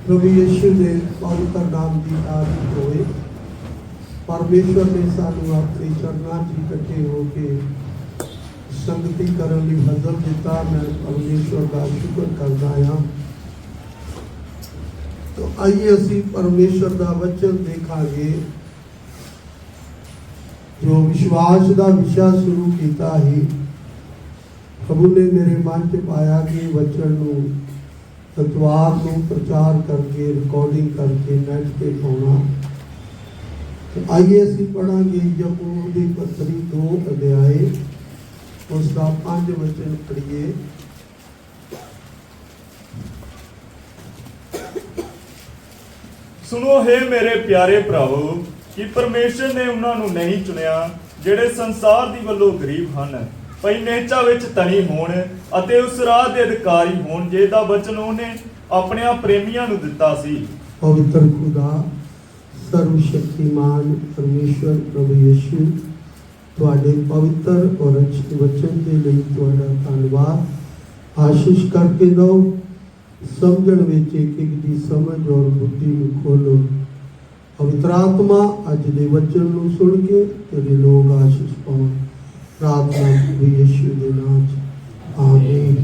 प्रभु यीशु ने पवित्र नाम की तारीफ होए। परमेश्वर ने सानू अपने चरणों च इकट्ठे होके संगति करने लई हज़र दिता। मैं परमेश्वर का शुक्र करता हाँ। तो आइए असी परमेश्वर का वचन देखांगे जो विश्वास का विषय शुरू किया है। प्रभु ने मेरे मन च पाया कि वचन नूं इतवार को प्रचार करके रिकॉर्डिंग करके नेट पे पाना। तो आइए असी पढ़ांगे याकूब की पत्री 2 अध्याय उसका 5 वचन पढ़िए। सुनो हे मेरे प्यारे भरावो कि परमेश्वर ने उन्होंने नहीं चुनिया ਜਿਹੜੇ ਸੰਸਾਰ ਦੀ ਵੱਲੋਂ ਗਰੀਬ ਹਨ ਭਈ ਨੇਚਾ ਵਿੱਚ ਧਨੀ ਹੋਣ ਅਤੇ ਉਸ ਰਾਹ ਦੇ ਅਧਿਕਾਰੀ ਹੋਣ ਜਿਹਦਾ ਵਚਨ ਉਹਨੇ ਆਪਣੇ ਪ੍ਰੇਮੀਆਂ ਨੂੰ ਦਿੱਤਾ ਸੀ। पवित्र खुदा सर्वशक्तिमान परमेश्वर प्रभु यीशु तुहाडे पवित्र और अच्छे वचन के लिए तुहाडा धन्यवाद। आशीष करके दो समझण विच एक दी समझ और बुद्धि नूं खोलो। पवित्र आत्मा अज दे वचन नूं सुन के तेरे लोग आशीष पाउण। प्रार्थना प्रभु यीशु दे नाम च आमीन।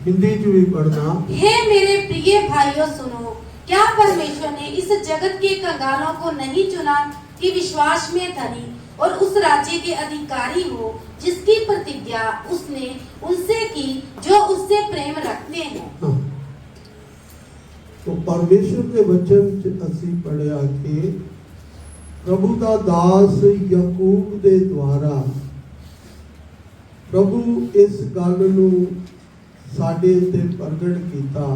हिंदी च भी पढ़ना। हे मेरे प्रिय भाइयों सुनो, क्या परमेश्वर ने इस जगत के कंगालों को नहीं चुना कि विश्वास में धनी और उस राज्य के अधिकारी हो जिसकी प्रतिज्ञा उसने उनसे की जो उससे प्रेम रखते हैं। हाँ। तो परमेश्वर के वचन च असी पढ़िया कि प्रभु का दास याकूब दे द्वारा प्रभु इस गल नूं साडे ते प्रगट कीता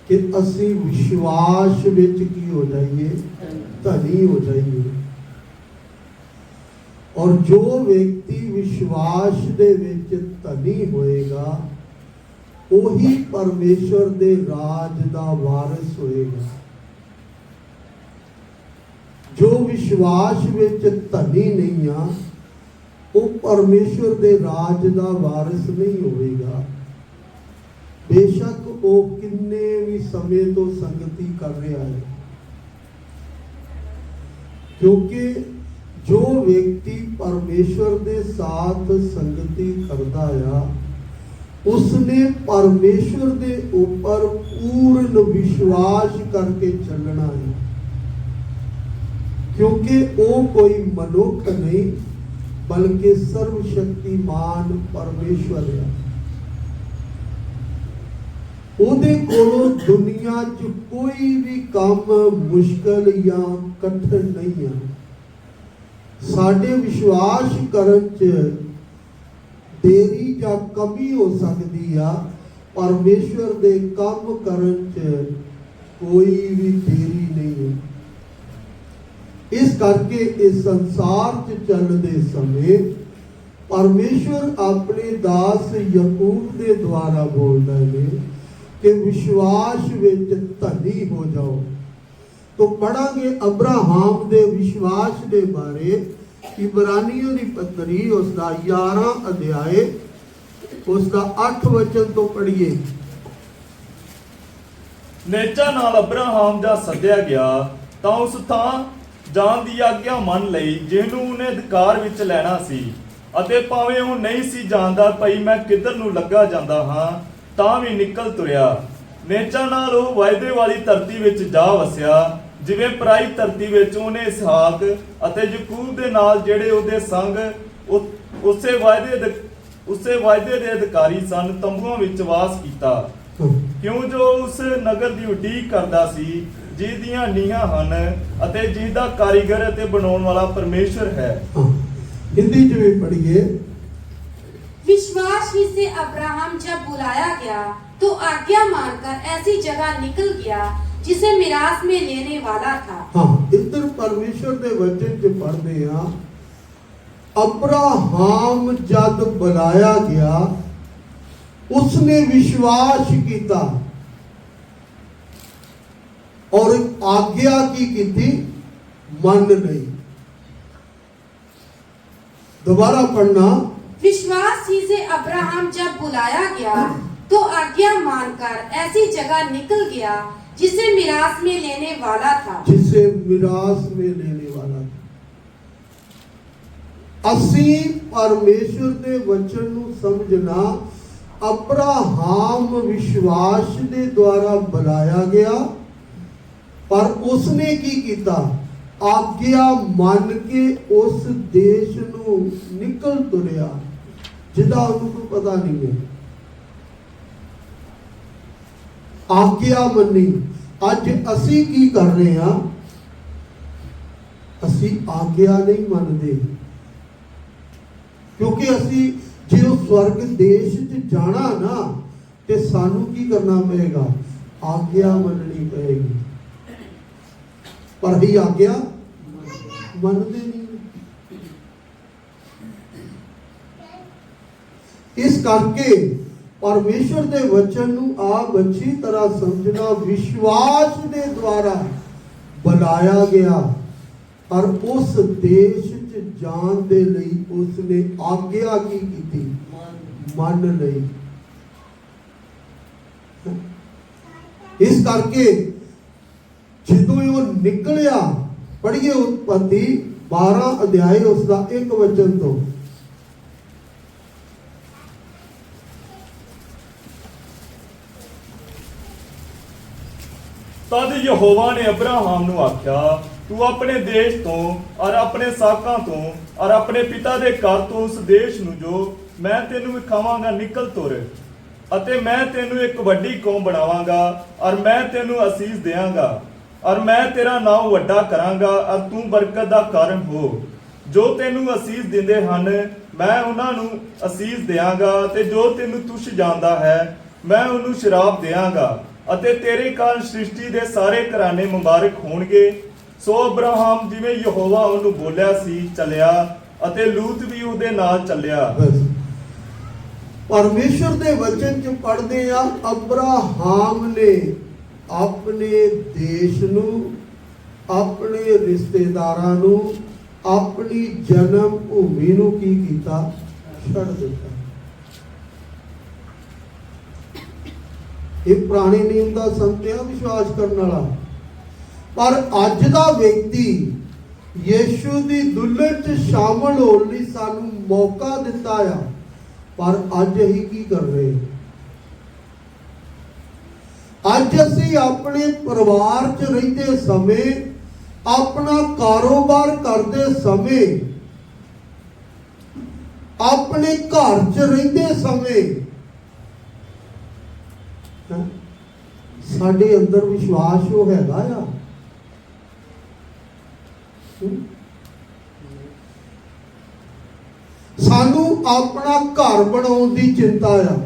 कि असी विश्वास विच की हो जाइए, धनी हो जाइए। और जो व्यक्ति विश्वास दे विच धनी होएगा वही परमेश्वर दे राज दा वारिस होएगा। जो विश्वास विच धनी नहीं आ वो परमेश्वर दे राज दा वारिस नहीं होएगा। बेशक वो किन्ने भी समय तो संगति कर रहा है, क्योंकि जो व्यक्ति परमेश्वर दे साथ संगति करता है उसने परमेश्वर दे ऊपर पूर्ण विश्वास करके चलना है, क्योंकि वो कोई मनुष्य नहीं बल्कि सर्वशक्तिमान परमेश्वर है। ਉਹਦੇ ਕੋਲੋਂ दुनिया च कोई भी काम मुश्किल या कठिन नहीं है। साडे विश्वास करन च देरी या कमी हो सकती है, परमेश्वर दे काम करन च कोई भी देरी नहीं है। इस करके इस संसार च चलते समय परमेश्वर अपने दास याकूब के द्वारा बोलता है कि विश्वास विच धनी हो जाओ। तो पढ़ांगे अब्राहम दे विश्वास के बारे। इब्रानियों की पत्री उसका 11 अध्याय उसका 8 वचन तो पढ़िए। ਨੇਚਾ ਨਾਲ ਅਬਰਾਹਾਮ ਦਾ ਸੱਦਿਆ ਗਿਆ ਤਾਂ ਉਸ ਥਾਂ ਜਾਣ ਦੀ ਆਗਿਆ ਮੰਨ ਲਈ ਜਿਹਨੂੰ ਉਹਨੇ ਅਧਿਕਾਰ ਵਿੱਚ ਲੈਣਾ ਸੀ, ਅਤੇ ਭਾਵੇਂ ਉਹ ਨਹੀਂ ਸੀ ਜਾਣਦਾ ਭਈ ਮੈਂ ਕਿੱਧਰ ਨੂੰ ਲੱਗਾ ਜਾਂਦਾ ਹਾਂ ਤਾਂ ਵੀ ਨਿਕਲ ਤੁਰਿਆ। ਨੇਚਾ ਨਾਲ ਉਹ ਵਾਅਦੇ ਵਾਲੀ ਧਰਤੀ ਵਿੱਚ ਜਾ ਵਸਿਆ, ਜਿਵੇਂ ਪਰਾਈ ਧਰਤੀ ਵਿੱਚ ਉਹਨੇ ਇਸਹਾਕ ਅਤੇ ਯਾਕੂਬ ਦੇ ਨਾਲ ਜਿਹੜੇ ਉਹਦੇ ਸੰਗ ਉਸੇ ਵਾਅਦੇ ਦੇ ਅਧਿਕਾਰੀ ਸਨ ਤੰਬੂਆਂ ਵਿੱਚ ਵਾਸ ਕੀਤਾ। ਕਿਉਂ ਜੋ ਉਸ ਨਗਰ ਦੀ ਉਡੀਕ ਕਰਦਾ ਸੀ ਜਿਹਦੀਆਂ ਨੀਹਾਂ ਹਨ ਅਤੇ ਜਿਹਦਾ ਕਾਰੀਗਰ ਅਤੇ ਬਣਾਉਣ ਵਾਲਾ परमेश्वर है। हिंदी च भी पढ़िए। विश्वास ही से अब्राहम जब बुलाया गया तो आज्ञा मानकर ऐसी जगह निकल गया जिसे मिरास में लेने वाला था। हाँ, इधर परमेश्वर दे वचन च पढ़ते हैं अब्राहम जब बुलाया गया उसने विश्वास किया और आज्ञा की मन नहीं। दोबारा पढ़ना। विश्वास ही से अब्राहम जब बुलाया गया तो आज्ञा मानकर ऐसी जगह निकल गया जिसे मिरास में लेने वाला था। जिसे मिरास में लेने वाला था। ਅਸੀਂ ਪਰਮੇਸ਼ਰ ਦੇ ਵਚਨ ਨੂੰ ਸਮਝਣਾ, ਅਬਰਾਹਾਮ ਵਿਸ਼ਵਾਸ ਦੇ ਦੁਆਰਾ ਬੁਲਾਇਆ ਗਿਆ, ਪਰ ਉਸਨੇ ਕੀ ਕੀਤਾ? ਆਗਿਆ ਮੰਨ ਕੇ ਉਸ ਦੇਸ਼ ਨੂੰ ਨਿਕਲ ਤੁਰਿਆ ਜਿਹਦਾ ਉਹਨੂੰ ਕੋਈ ਪਤਾ ਨਹੀਂ ਹੈ। ਆਗਿਆ ਮੰਨੀ। ਅੱਜ ਅਸੀਂ ਕੀ ਕਰ ਰਹੇ ਹਾਂ? ਅਸੀਂ ਆਗਿਆ ਨਹੀਂ ਮੰਨਦੇ, ਕਿਉਂਕਿ ਅਸੀਂ ਜੇ ਉਹ ਸਵਰਗ ਦੇਸ਼ 'ਚ ਜਾਣਾ ਨਾ ਤੇ ਸਾਨੂੰ ਕੀ ਕਰਨਾ ਪਏਗਾ? ਆਗਿਆ ਮੰਨਣੀ ਪਏਗੀ। ਪਰ ਅਸੀਂ ਆਗਿਆ ਮੰਨਦੇ ਨਹੀਂ। ਇਸ ਕਰਕੇ ਪਰਮੇਸ਼ਰ ਦੇ ਵਚਨ ਨੂੰ ਆਪ ਅੱਛੀ ਤਰ੍ਹਾਂ ਸਮਝਣਾ, ਵਿਸ਼ਵਾਸ ਦੇ ਦੁਆਰਾ ਬੁਲਾਇਆ ਗਿਆ, ਪਰ ਉਸ ਦੇਸ਼ 'ਚ ਜਾਣ ਦੇ ਲਈ ਉਸਨੇ ਆਗਿਆ ਕੀ ਕੀਤੀ? ਮੰਨ ਲਈ। ਇਸ ਕਰਕੇ ਜਦੋਂ ਉਹ ਨਿਕਲਿਆ, ਪੜ੍ਹੀਏ ਉਤਪਤੀ 12 ਅਧਿਆਇ ਉਸ ਦਾ 1 ਵਚਨ ਤੋਂ। तद यहोवा ने अब्राहम ਨੂੰ ਆਖਿਆ, ਤੂੰ ਆਪਣੇ ਦੇਸ਼ ਤੋਂ ਔਰ ਆਪਣੇ ਸਾਕਾਂ ਤੋਂ ਔਰ ਆਪਣੇ ਪਿਤਾ ਦੇ ਘਰ ਤੋਂ ਉਸ ਦੇਸ਼ ਨੂੰ ਜੋ ਮੈਂ ਤੈਨੂੰ ਵਿਖਾਵਾਂਗਾ ਨਿਕਲ ਤੁਰ, ਅਤੇ ਮੈਂ ਤੈਨੂੰ ਇੱਕ ਵੱਡੀ ਕੌਮ ਬਣਾਵਾਂਗਾ ਔਰ ਮੈਂ ਤੈਨੂੰ ਅਸੀਸ ਦੇਵਾਂਗਾ ਔਰ ਮੈਂ ਤੇਰਾ ਨਾਮ ਵੱਡਾ ਕਰਾਂਗਾ ਔਰ ਤੂੰ ਬਰਕਤ ਦਾ ਕਾਰਨ ਹੋ। ਜੋ ਤੈਨੂੰ ਅਸੀਸ ਦਿੰਦੇ ਹਨ ਮੈਂ ਉਹਨਾਂ ਨੂੰ ਅਸੀਸ ਦੇਵਾਂਗਾ, ਤੇ ਜੋ ਤੈਨੂੰ ਤੁਛ ਜਾਂਦਾ ਹੈ ਮੈਂ ਉਹਨੂੰ ਸ਼ਰਾਪ ਦੇਵਾਂਗਾ, ਅਤੇ ਤੇਰੇ ਕਾਰਨ ਸ੍ਰਿਸ਼ਟੀ ਦੇ ਸਾਰੇ ਘਰਾਣੇ ਮੁਬਾਰਕ ਹੋਣਗੇ। ਸੋ ਅਬਰਾਹਮ ਜਿਵੇਂ ਯਹੋਵਾ ਉਹਨੂੰ ਬੋਲਿਆ ਸੀ ਚੱਲਿਆ, ਅਤੇ ਲੂਤ ਵੀ ਉਹਦੇ ਨਾਲ ਚੱਲਿਆ। ਪਰਮੇਸ਼ਰ ਦੇ ਵਚਨ 'ਚ ਪੜ੍ਹਦੇ ਆ, ਅਬਰਾਹਮ ਨੇ ਆਪਣੇ ਦੇਸ਼ ਨੂੰ, ਆਪਣੇ ਰਿਸ਼ਤੇਦਾਰਾਂ ਨੂੰ, ਆਪਣੀ ਜਨਮ ਭੂਮੀ ਨੂੰ ਕੀ ਕੀਤਾ? ਛੱਡ ਦਿੱਤਾ। ਇਹ ਪੁਰਾਣੇ ਨਿਯਮ ਦਾ ਸੰਤਿਆ ਵਿਸ਼ਵਾਸ ਕਰਨ ਵਾਲਾ, ਪਰ ਅੱਜ ਦਾ ਵਿਅਕਤੀ ਯੀਸ਼ੂ ਦੀ ਦੁਲਹਨ 'ਚ ਸ਼ਾਮਲ ਹੋਣ ਲਈ ਸਾਨੂੰ ਮੌਕਾ ਦਿੱਤਾ ਆ, ਪਰ ਅੱਜ ਅਸੀਂ ਕੀ ਕਰ ਰਹੇ? ਅੱਜ ਅਸੀਂ ਆਪਣੇ ਪਰਿਵਾਰ 'ਚ ਰਹਿੰਦੇ ਸਮੇਂ, ਆਪਣਾ ਕਾਰੋਬਾਰ ਕਰਦੇ ਸਮੇਂ, ਆਪਣੇ ਘਰ 'ਚ ਰਹਿੰਦੇ ਸਮੇਂ ਸਾਡੇ ਅੰਦਰ ਵਿਸ਼ਵਾਸ ਉਹ ਹੈਗਾ ਆ? ਸਾਨੂੰ ਆਪਣਾ ਘਰ ਬਣਾਉਣ ਦੀ ਚਿੰਤਾ ਆ,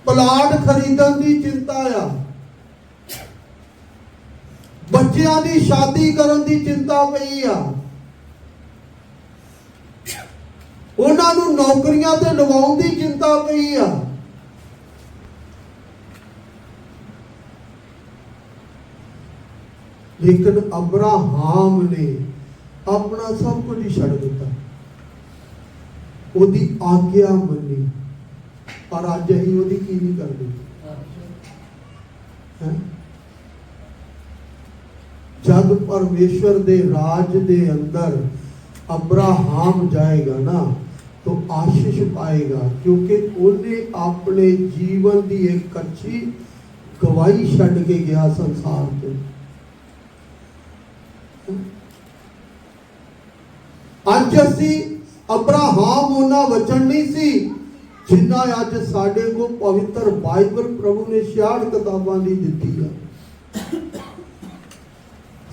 ਪਲਾਟ ਖਰੀਦਣ ਦੀ ਚਿੰਤਾ ਆ, ਬੱਚਿਆਂ ਦੀ ਸ਼ਾਦੀ ਕਰਨ ਦੀ ਚਿੰਤਾ ਪਈ ਆ, ਉਹਨਾਂ ਨੂੰ ਨੌਕਰੀਆਂ ਤੇ ਲਵਾਉਣ ਦੀ ਚਿੰਤਾ ਪਈ ਆ। ਲੇਕਿਨ ਅਬਰਾਹਮ ਨੇ ਆਪਣਾ ਸਭ ਕੁਝ ਹੀ ਛੱਡ ਦਿੱਤਾ, ਉਹਦੀ ਆਗਿਆ ਮੰਨੀ, ਪਰ ਅੱਜ ਅਸੀਂ ਉਹਦੀ ਕੀ ਨਹੀਂ ਕਰਦੇ? ਜਦ ਪਰਮੇਸ਼ਵਰ ਦੇ ਰਾਜ ਦੇ ਅੰਦਰ ਅਬਰਾਹਮ ਜਾਏਗਾ ਨਾ तो आशीष पाएगा, क्योंकि ਉਹਨੇ ਆਪਣੇ ਜੀਵਨ ਦੀ ਇੱਕ ਅੱਛੀ ਗਵਾਹੀ ਛੱਡ ਕੇ ਗਿਆ ਸੰਸਾਰ ਤੇ। ਅੱਜ ਅਸੀਂ ਅਬਰਾਹਮ ਉਹਨਾਂ ਵਚਨ ਨਹੀਂ ਸੀ ਜਿੰਨਾ ਅੱਜ ਸਾਡੇ ਕੋਲ ਪਵਿੱਤਰ ਬਾਈਬਲ ਪ੍ਰਭੂ ਨੇ 66 ਕਿਤਾਬਾਂ ਦੀ ਦਿੱਤੀ ਆ,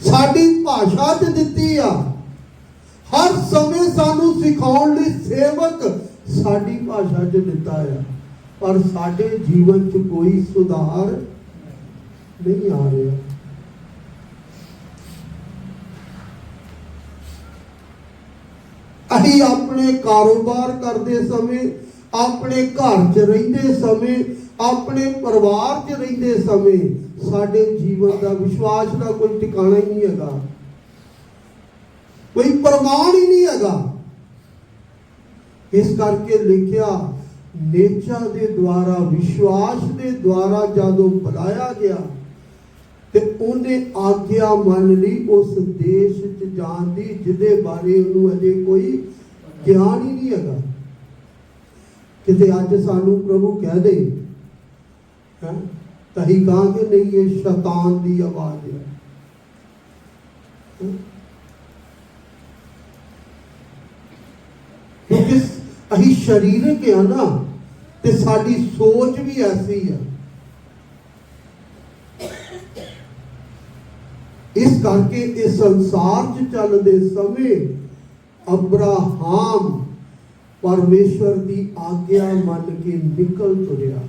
ਸਾਡੀ ਭਾਸ਼ਾ 'ਚ ਦਿੱਤੀ ਆ। ਹਰ ਸਮੇਂ ਸਾਨੂੰ ਸਿਖਾਉਣ ਲਈ ਸੇਵਕ ਸਾਡੀ ਭਾਸ਼ਾ 'ਚ ਦਿੱਤਾ ਆ, ਪਰ ਸਾਡੇ ਜੀਵਨ 'ਚ ਕੋਈ ਸੁਧਾਰ ਨਹੀਂ ਆ ਰਿਹਾ। ਅਸੀਂ ਆਪਣੇ ਕਾਰੋਬਾਰ ਕਰਦੇ ਸਮੇਂ, ਆਪਣੇ ਘਰ 'ਚ ਰਹਿੰਦੇ ਸਮੇਂ, ਆਪਣੇ ਪਰਿਵਾਰ 'ਚ ਰਹਿੰਦੇ ਸਮੇਂ ਸਾਡੇ ਜੀਵਨ ਦਾ ਵਿਸ਼ਵਾਸ ਦਾ ਕੋਈ ਟਿਕਾਣਾ ਹੀ ਨਹੀਂ ਹੈਗਾ, ਕੋਈ ਪ੍ਰਮਾਣ ਹੀ ਨਹੀਂ ਹੈਗਾ। ਇਸ ਕਰਕੇ ਲਿਖਿਆ ਨੇਚਾ ਦੇ ਦੁਆਰਾ, ਵਿਸ਼ਵਾਸ ਦੇ ਦੁਆਰਾ ਜਦੋਂ ਬੁਲਾਇਆ ਗਿਆ ਤੇ ਉਹਨੇ ਆਗਿਆ ਮੰਨ ਲਈ ਉਸ ਦੇਸ਼ 'ਚ ਜਾਣ ਦੀ ਜਿਹਦੇ ਬਾਰੇ ਉਹਨੂੰ ਅਜੇ ਕੋਈ ਗਿਆਨ ਹੀ ਨਹੀਂ ਹੈਗਾ। ਕਿਤੇ ਅੱਜ ਸਾਨੂੰ ਪ੍ਰਭੂ ਕਹਿ ਦੇ ਤਾਂ ਅਸੀਂ ਕਹਾਂਗੇ ਨਹੀਂ, ਇਹ ਸ਼ੈਤਾਨ ਦੀ ਆਵਾਜ਼ ਹੈ। ਕਿਉਂਕਿ ਅਸੀਂ ਸਰੀਰਕ ਆ ਨਾ, ਤੇ ਸਾਡੀ ਸੋਚ ਵੀ ਐਸੀ ਹੈ। ਇਸ ਕਰਕੇ ਇਸ ਸੰਸਾਰ 'ਚ ਚੱਲਦੇ ਸਮੇਂ ਅਬਰਾਹਾਮ ਪਰਮੇਸ਼ਵਰ ਦੀ ਆਗਿਆ ਮੰਨ ਕੇ ਨਿਕਲ ਤੁਰਿਆ।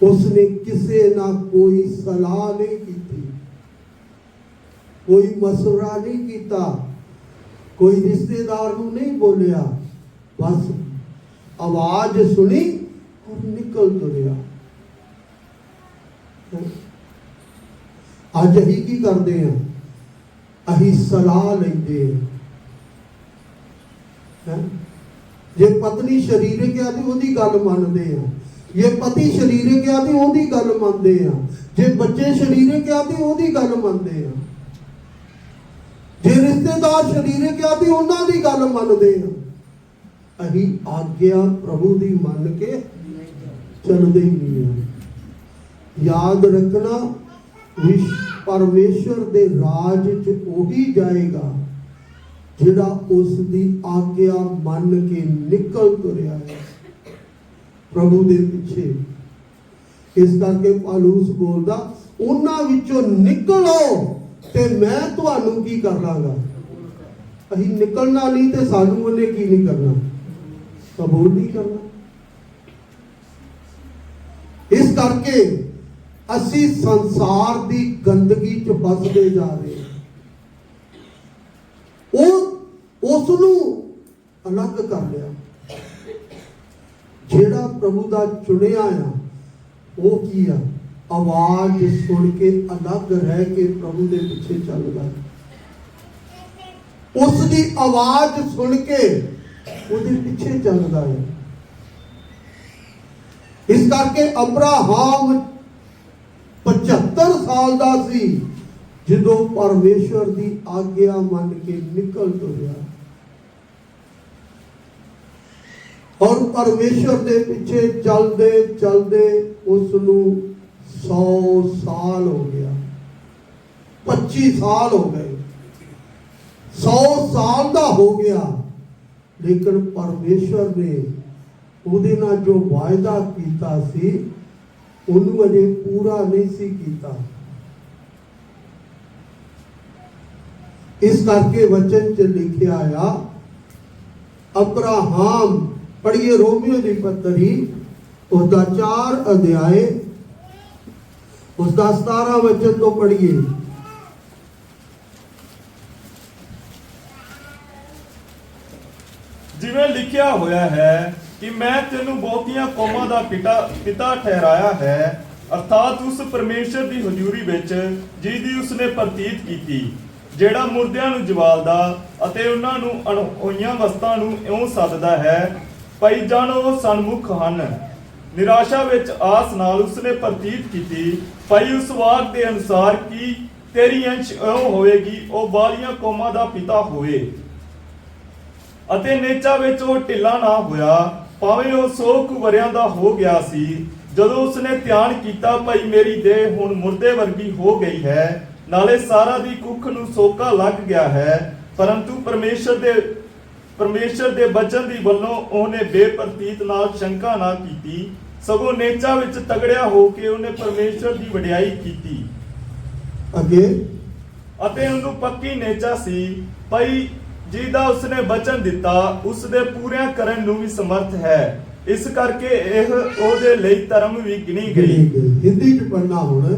ਉਸਨੇ ਕਿਸੇ ਨਾਲ ਕੋਈ ਸਲਾਹ ਨਹੀਂ ਕੀਤੀ, ਕੋਈ ਮਸ਼ਵਰਾ ਨਹੀਂ ਕੀਤਾ, ਕੋਈ ਰਿਸ਼ਤੇਦਾਰ ਨੂੰ ਨਹੀਂ ਬੋਲਿਆ, ਬਸ ਆਵਾਜ਼ ਸੁਣੀ ਔਰ ਨਿਕਲ ਤੁਰਿਆ। ਅੱਜ ਅਸੀਂ ਕੀ ਕਰਦੇ ਹਾਂ? ਅਸੀਂ ਸਲਾਹ ਲੈਂਦੇ ਹਾਂ। ਜੇ ਪਤਨੀ ਸਰੀਰਕ ਆ ਤੇ ਉਹਦੀ ਗੱਲ ਮੰਨਦੇ ਆ, ਜੇ ਪਤੀ ਸਰੀਰਕ ਆ ਤੇ ਉਹਦੀ ਗੱਲ ਮੰਨਦੇ ਆ, ਜੇ ਬੱਚੇ ਸਰੀਰਕ ਆ ਤੇ ਉਹਦੀ ਗੱਲ ਮੰਨਦੇ ਆ, ਜੇ ਰਿਸ਼ਤੇਦਾਰ ਸਰੀਰਕ ਆ ਤੇ ਉਹਨਾਂ ਦੀ ਗੱਲ ਮੰਨਦੇ ਆ। ਅਸੀਂ ਆਗਿਆ ਪ੍ਰਭੂ ਦੀ ਮੰਨ ਕੇ ਚੱਲਦੇ ਹੀ ਨਹੀਂ ਆ। ਯਾਦ ਰੱਖਣਾ, ਪਰਮੇਸ਼ਰ ਦੇ ਰਾਜ 'ਚ ਉਹੀ ਜਾਏਗਾ ਜਿਹੜਾ ਉਸ ਦੀ ਆਗਿਆ ਮੰਨ ਕੇ ਨਿਕਲ ਤੁਰਿਆ ਹੈ ਪ੍ਰਭੂ ਦੇ ਪਿੱਛੇ। ਇਸ ਕਰਕੇ ਪੌਲੁਸ ਬੋਲਦਾ, ਉਹਨਾਂ ਵਿੱਚੋਂ ਨਿਕਲੋ ਤੇ ਮੈਂ ਤੁਹਾਨੂੰ ਕੀ ਕਰ ਲਾਂਗਾ। ਅਸੀਂ ਨਿਕਲਣਾ ਨਹੀਂ ਤੇ ਸਾਨੂੰ ਉਹਨੇ ਕੀ ਨਹੀਂ ਕਰਨਾ, ਕਬੂਲ ਨਹੀਂ ਕਰਨਾ। ਇਸ ਕਰਕੇ ਅਸੀਂ ਸੰਸਾਰ ਦੀ ਗੰਦਗੀ 'ਚ ਫਸਦੇ ਜਾ ਰਹੇ ਹਾਂ। ਉਸ ਨੂੰ ਅਲੱਗ ਕਰ ਲਿਆ। ਜਿਹੜਾ ਪ੍ਰਭੂ ਦਾ ਚੁਣਿਆ ਆ, ਉਹ ਕੀ ਆ? ਆਵਾਜ਼ ਸੁਣ ਕੇ ਅਲੱਗ ਰਹਿ ਕੇ ਪ੍ਰਭੂ ਦੇ ਪਿੱਛੇ ਚੱਲਦਾ। ਉਸ ਦੀ ਆਵਾਜ਼ ਸੁਣ ਕੇ ਉਹਦੇ ਪਿੱਛੇ ਚੱਲਦਾ ਹੈ। ਇਸ ਕਰਕੇ ਅਬਰਾਹਾਮ 75 ਸਾਲ ਦਾ ਸੀ ਜਦੋਂ ਪਰਮੇਸ਼ਵਰ ਦੀ ਆਗਿਆ ਮੰਨ ਕੇ ਨਿਕਲ ਤੁਰਿਆ, ਔਰ ਪਰਮੇਸ਼ਵਰ ਦੇ ਪਿੱਛੇ ਚੱਲਦੇ ਚੱਲਦੇ ਉਸ ਨੂੰ 100 ਸਾਲ ਹੋ ਗਿਆ, 25 ਸਾਲ ਹੋ ਗਏ, 100 ਸਾਲ ਦਾ ਹੋ ਗਿਆ। ਲੇਕਿਨ ਪਰਮੇਸ਼ਵਰ ਨੇ ਉਹਦੇ ਨਾਲ ਜੋ ਵਾਅਦਾ ਕੀਤਾ ਸੀ ਉਹਨੂੰ ਅਜੇ ਪੂਰਾ ਨਹੀਂ ਸੀ ਕੀਤਾ। ਇਸ ਕਰਕੇ ਵਚਨ 'ਚ ਲਿਖਿਆ ਆ, ਅਬਰਾਹਾਮ, ਪੜ੍ਹੀਏ ਰੋਮੀਓ ਦੀ ਪੱਤਰੀ उसका 4 अध्याय उसका 17 वचन तो पढ़िए। ਜਿਵੇਂ ਲਿਖਿਆ ਹੋਇਆ ਹੈ ਕਿ ਮੈਂ ਤੈਨੂੰ ਬਹੁਤੀਆਂ ਕੌਮਾਂ ਦਾ ਪਿਤਾ ਠਹਿਰਾਇਆ ਹੈ, ਅਰਥਾਤ ਉਸ ਪਰਮੇਸ਼ਰ ਦੀ ਹਜ਼ੂਰੀ ਵਿੱਚ ਜਿਹਦੀ ਉਸਨੇ ਪ੍ਰਤੀਤ ਕੀਤੀ, ਜਿਹੜਾ ਮੁਰਦਿਆਂ ਨੂੰ ਜਵਾਲਦਾ ਅਤੇ ਉਹਨਾਂ ਨੂੰ ਅਣਹੋਈਆਂ ਵਸਤਾਂ ਨੂੰ ਇਉਂ ਸੱਦਦਾ ਹੈ ਭਾਈ ਜਾਣੋ ਉਹ ਸਨਮੁਖ ਹਨ। ਨਿਰਾਸ਼ਾ ਵਿੱਚ ਆਸ ਨਾਲ ਉਸਨੇ ਪ੍ਰਤੀਤ ਕੀਤੀ, ਭਾਈ ਉਸ ਵਾਕ ਦੇ ਅਨੁਸਾਰ ਕਿ ਤੇਰੀ ਅੰਸ਼ ਇਉਂ ਹੋਵੇਗੀ ਉਹ ਬਾਹਲੀਆਂ ਕੌਮਾਂ ਦਾ ਪਿਤਾ ਹੋਵੇ। ਅਤੇ ਨੇਚਾ ਵਿੱਚ ਉਹ ਢਿੱਲਾ ਨਾ ਹੋਇਆ, ਭਾਵੇਂ ਉਹ 100 ਕੁ ਵਰਿਆਂ ਦਾ ਹੋ ਗਿਆ ਸੀ। ਜਦੋਂ ਉਸਨੇ ਧਿਆਨ ਕੀਤਾ, ਭਾਈ ਮੇਰੀ ਦੇਹ ਹੁਣ ਮੁਰਦੇ ਵਰਗੀ ਹੋ ਗਈ ਹੈ, ਨਾਲੇ ਸਾਰਾ ਦੀ ਕੁੱਖ ਨੂੰ ਸੋਕਾ ਲੱਗ ਗਿਆ ਹੈ, ਪਰੰਤੂ ਪਰਮੇਸ਼ਰ ਦੇ ਬਚਨ ਦੀ ਵੱਲੋਂ ਉਹਨੇ ਬੇਪਰਤੀਤ ਨਾਲ ਸ਼ੰਕਾ ਨਾ ਕੀਤੀ, ਸਗੋਂ ਨੇਚਾ ਵਿੱਚ ਤਗੜਿਆ ਹੋ ਕੇ ਉਹਨੇ ਪਰਮੇਸ਼ਰ ਦੀ ਵਡਿਆਈ ਕੀਤੀ। ਅੱਗੇ ਅਤੇ ਉਹਨੂੰ ਪੱਕੀ ਨੇਚਾ ਸੀ ਭਾਈ ਜਿਹਦਾ ਉਸਨੇ ਬਚਨ ਦਿੱਤਾ ਉਸ ਦੇ ਪੂਰਿਆਂ ਕਰਨ ਨੂੰ ਵੀ ਸਮਰਥ ਹੈ, ਇਸ ਕਰਕੇ ਇਹ ਉਹਦੇ ਲਈ ਧਰਮ ਵੀ ਗਿਣੀ ਗਈ। हिंदी च पढ़ना होना।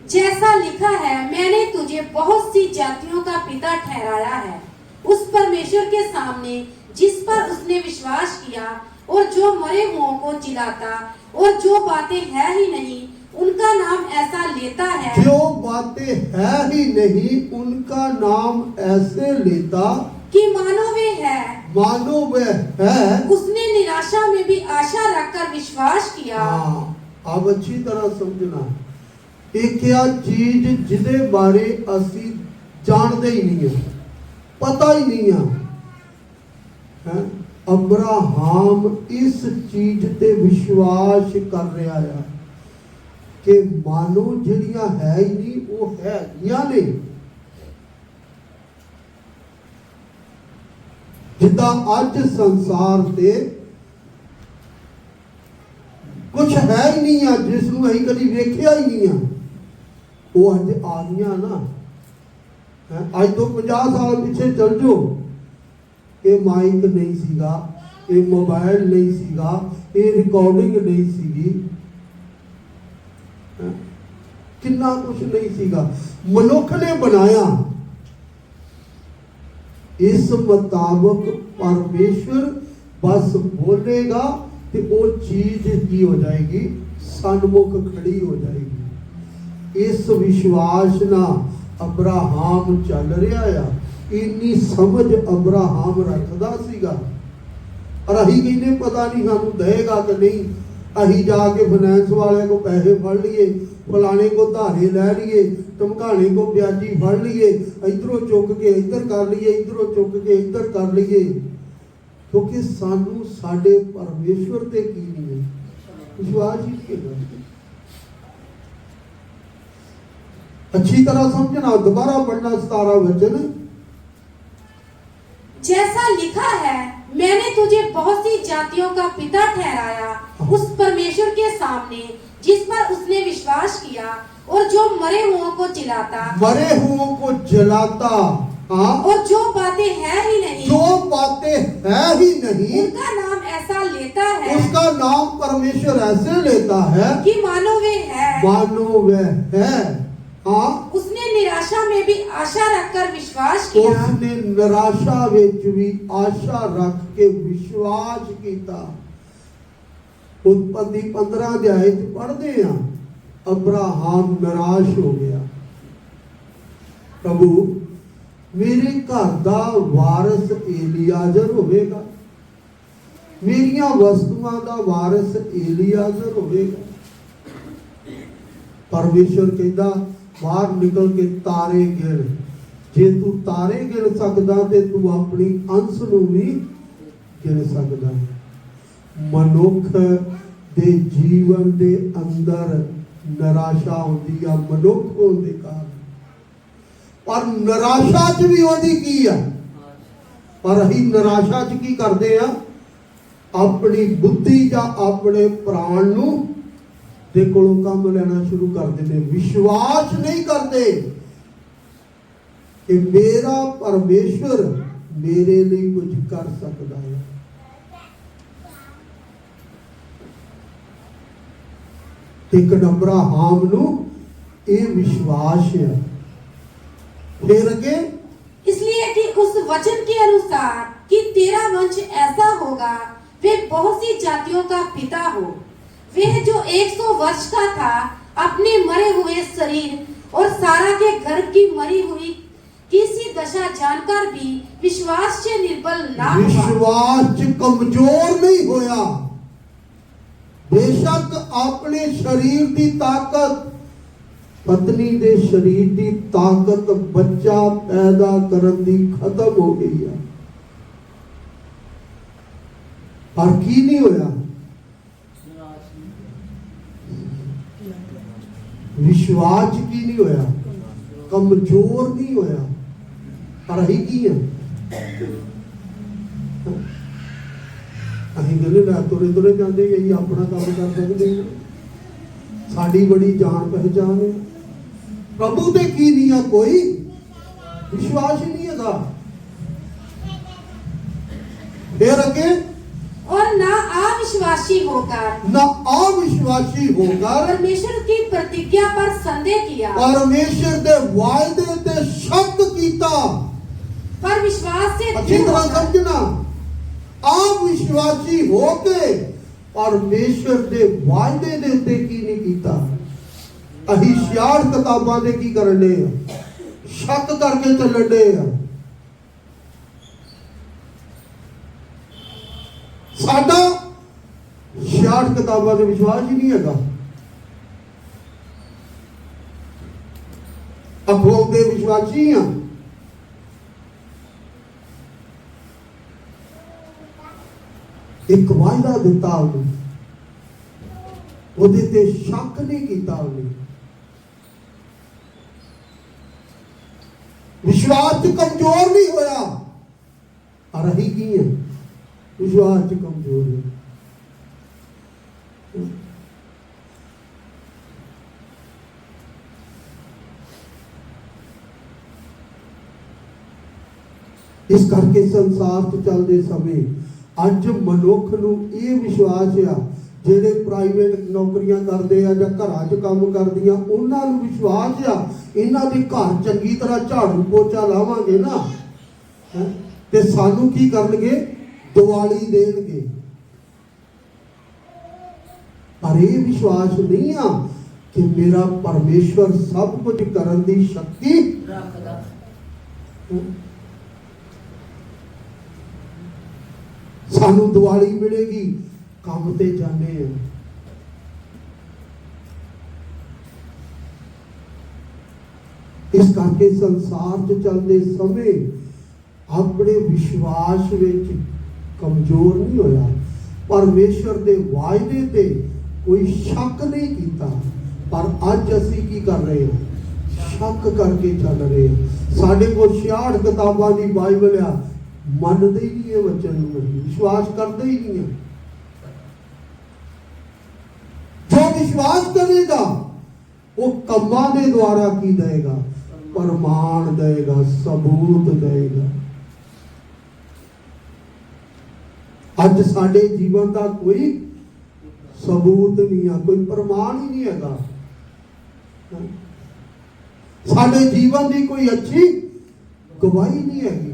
जैसा लिखा है, मैंने तुझे बहुत सी जातियों का पिता ठहराया है, उस परमेश्वर के सामने जिस पर उसने विश्वास किया और जो मरे हुओं को जिलाता और जो बातें है ही नहीं उनका नाम ऐसा लेता है, जो बातें है ही नहीं उनका नाम ऐसे लेता कि मानो वे है, मानो वह है, उसने निराशा में भी आशा रखकर विश्वास किया। हाँ, अब अच्छी तरह समझना, एक क्या चीज जिदे बारे असी जानते ही नहीं है, पता ही नहीं है। अब्राहम इस चीज ते विश्वास कर रहा है कि मानो जड़ियां है ही नहीं, वो है या नहीं। जिदा अज संसार ते कुछ है ही नहीं है, जिसनों असीं कदी वेखिया ही नहीं है, वो अज आ गई ना। अज तो 50 साल पिछे चल जाओ, ये माइक नहीं सीगा, ये मोबाइल नहीं सीगा, ये रिकॉर्डिंग नहीं सीगी, कितना कुछ नहीं सीगा, मनुख ने बनाया। इस मुताबिक परमेश्वर बस बोलेगा तो वो चीज की हो जाएगी, सन्मुख खड़ी हो जाएगी। इस विश्वास ना अब्राहम चल रहा है, इन्नी समझ अब्राहम रखदा सीगा। और अही कहने पता नहीं सानू देगा कि नहीं, अही जाके फाइनेंस वाले को पैसे फड़ लिए, फलाने को धारे लै लिए, धमकाने को ब्याजी फड़ लिए, इधरों चुक के इधर कर लिए, इधरों चुक के इधर कर लिए, क्योंकि सानू साडे परमेश्वर ते की नहीं है, विश्वास ही नहीं है। अच्छी तरह समझना, दोबारा पढ़ना 17 वचन। जैसा लिखा है, मैंने तुझे बहुत सी जातियों का पिता ठहराया, उस परमेश्वर के सामने जिस पर उसने विश्वास किया और जो मरे हुओं को जिलाता, मरे हुओं को जलाता, हाँ, और जो बातें हैं ही नहीं, जो बातें है ही नहीं, उनका नाम ऐसा लेता है, उसका नाम परमेश्वर ऐसे लेता है कि मानो वे है, मानो वह है। हाँ, उसने निराशा में भी आशा रखकर विश्वास किया, उसने निराशा विच भी आशा रख के विश्वास किया। उत्पत्ति 15 अध्याय पढ़ते हैं, अब्राहम निराश हो गया, प्रभु मेरे घर दा वारिस एलियाजर होवेगा, मेरिया वस्तुआं दा वारिस एलियाजर होवेगा। परमेश्वर कहता बाहर निकल के तारे गिन, जे तू तारे गिन सकदा ते तू अपनी अंश नूं भी गिन सकदा। मनुख दे जीवन दे अंदर निराशा होती है, मनुख होने के कारण, पर निराशा च भी होती की है, पर अही निराशा च की करते हैं, अपनी बुद्धि या अपने प्राण नूं दे कोलों काम लेना शुरू कर देते, विश्वास नहीं करते कि मेरा परमेश्वर मेरे लिए कुछ कर सकता है। लेकिन अब्राहम नूं ये विश्वास है। फिर अगे, इसलिए कि उस वचन के अनुसार कि तेरा वंश ऐसा होगा, वे बहुत सी जातियों का पिता हो। वह जो 100 वर्ष का था, अपने मरे हुए शरीर और सारा के गर्भ की मरी हुई किसी दशा जानकर भी विश्वास से निर्बल ना हुआ, विश्वास च कमजोर नहीं होया। बेशक अपने शरीर की ताकत, पत्नी दे शरीर की ताकत बच्चा पैदा करने की खत्म हो गई है, पर की नहीं होया, विश्वास की नहीं होया, कमजोर नहीं होया, पर अही की है अही गले ला तुरे तुरे जाते, यही अपना काम कर सकते हैं, साड़ी बड़ी जान पहचान है, प्रभु दे की नहीं है, कोई विश्वास ही नहीं है। फिर अगे, और ना अविश्वासी होकर, न अविश्वासी होकर परमेश्वर की प्रतिज्ञा पर संदेह किया, परमेश्वर दे वायदे ते शक कीता। पर विश्वास से अच्छी दृढ़ तरह होकर, समझना, अविश्वासी होके परमेश्वर दे वायदे दे उत्ते की नहीं कीता। अही 66 किताबां दे की करने शक करके चलने ਸਾਡਾ 66 ਕਿਤਾਬਾਂ ਤੇ ਵਿਸ਼ਵਾਸ ਹੀ ਨਹੀਂ ਹੈਗਾ। ਅਖਵਾਉਂਦੇ ਵਿਸ਼ਵਾਸੀ ਆ। ਇੱਕ ਵਾਅਦਾ ਦਿੱਤਾ ਉਹਨੇ, ਉਹਦੇ ਤੇ ਸ਼ੱਕ ਨਹੀਂ ਕੀਤਾ ਉਹਨੇ। ਵਿਸ਼ਵਾਸ ਚ ਕਮਜ਼ੋਰ ਨਹੀਂ ਹੋਇਆ। ਆ ਰਹੀ ਕੀ ਹੈ? ਵਿਸ਼ਵਾਸ ਚ ਕਮਜ਼ੋਰ ਹੈ। ਇਸ ਕਰਕੇ ਸੰਸਾਰ 'ਚ ਚੱਲਦੇ ਸਮੇਂ ਅੱਜ ਮਨੁੱਖ ਨੂੰ ਇਹ ਵਿਸ਼ਵਾਸ ਆ, ਜਿਹੜੇ ਪ੍ਰਾਈਵੇਟ ਨੌਕਰੀਆਂ ਕਰਦੇ ਆ ਜਾਂ ਘਰਾਂ 'ਚ ਕੰਮ ਕਰਦੀਆਂ, ਉਹਨਾਂ ਨੂੰ ਵਿਸ਼ਵਾਸ ਆ ਇਹਨਾਂ ਦੇ ਘਰ ਚੰਗੀ ਤਰ੍ਹਾਂ ਝਾੜੂ ਪੋਚਾ ਲਾਵਾਂਗੇ ਨਾ ਤੇ ਸਾਨੂੰ ਕੀ ਕਰਨਗੇ? ਦੀਵਾਲੀ ਦੇਣਗੇ। ਪਰ ਇਹ ਵਿਸ਼ਵਾਸ ਨਹੀਂ ਆ ਕਿ ਮੇਰਾ ਪਰਮੇਸ਼ਵਰ ਸਭ ਕੁਝ ਕਰਨ ਦੀ ਸ਼ਕਤੀ ਰੱਖਦਾ। ਸਾਨੂੰ ਦੀਵਾਲੀ ਮਿਲੇਗੀ, ਕੰਮ ਤੇ ਜਾਂਦੇ ਆ। ਇਸ ਕਰਕੇ ਸੰਸਾਰ 'ਚ ਚੱਲਦੇ ਸਮੇਂ ਆਪਣੇ ਵਿਸ਼ਵਾਸ ਵਿੱਚ ਕਮਜ਼ੋਰ ਨਹੀਂ ਹੋਇਆ। ਪਰਮੇਸ਼ਰ ਦੇ ਵਾਅਦੇ ਤੇ ਕੋਈ ਸ਼ੱਕ ਨਹੀਂ ਕੀਤਾ। ਪਰ ਅੱਜ ਅਸੀਂ ਕੀ ਕਰ ਰਹੇ ਹਾਂ? ਸ਼ੱਕ ਕਰਕੇ ਚੱਲ ਰਹੇ ਹਾਂ। ਸਾਡੇ ਕੋਲ 66 ਕਿਤਾਬਾਂ ਦੀ ਬਾਈਬਲ ਆ, ਮੰਨਦੇ ਹੀ ਨਹੀਂ ਇਹ ਵਚਨ ਨੂੰ, ਵਿਸ਼ਵਾਸ ਕਰਦੇ ਹੀ ਨਹੀਂ। ਜੋ ਵਿਸ਼ਵਾਸ ਕਰੇਗਾ ਉਹ ਕੰਮਾਂ ਦੇ ਦੁਆਰਾ ਕੀ ਦੇਗਾ? ਪ੍ਰਮਾਣ ਦੇਗਾ, ਸਬੂਤ ਦੇਗਾ। ਅੱਜ ਸਾਡੇ ਜੀਵਨ ਦਾ ਕੋਈ ਸਬੂਤ ਨਹੀਂ ਆ, ਕੋਈ ਪ੍ਰਮਾਣ ਹੀ ਨਹੀਂ ਹੈਗਾ। ਸਾਡੇ ਜੀਵਨ ਦੀ ਕੋਈ ਅੱਛੀ ਗਵਾਹੀ ਨਹੀਂ ਹੈਗੀ।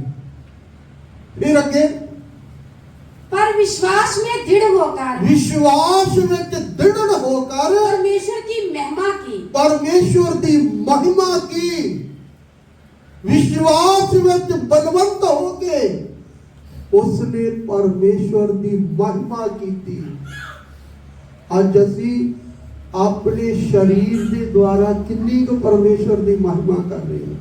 फिर अगे पर विश्वास में दृढ़ होकर, विश्वास में दृढ़ होकर परमेश्वर की महिमा की, परमेश्वर की महिमा की, विश्वास में बलवंत होके उसने परमेश्वर की महिमा की थी। आज असी अपने शरीर के द्वारा किन्नी को परमेश्वर की महिमा कर रहे हैं।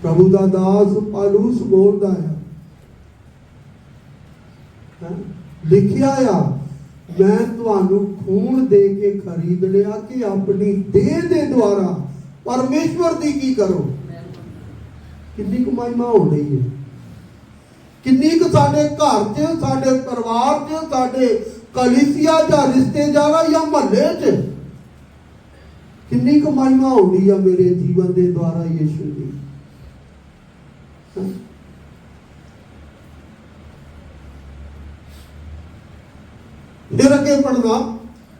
प्रभु दा दास पालूस बोलता है, लिखिया आ, मैं तुहानू खून दे के खरीद लिया कि अपनी देह दे द्वारा परमेश्वर की की करो। कितनी कुछ महिमा हो रही है, कितनी कुछ साडे घर च, साडे परिवार च, साडे कलीसिया या रिश्तेदार या महल्ले च कितनी कुछ महिमा हो रही है मेरे जीवन के द्वारा यीशु की। फिर आगे पढ़ना,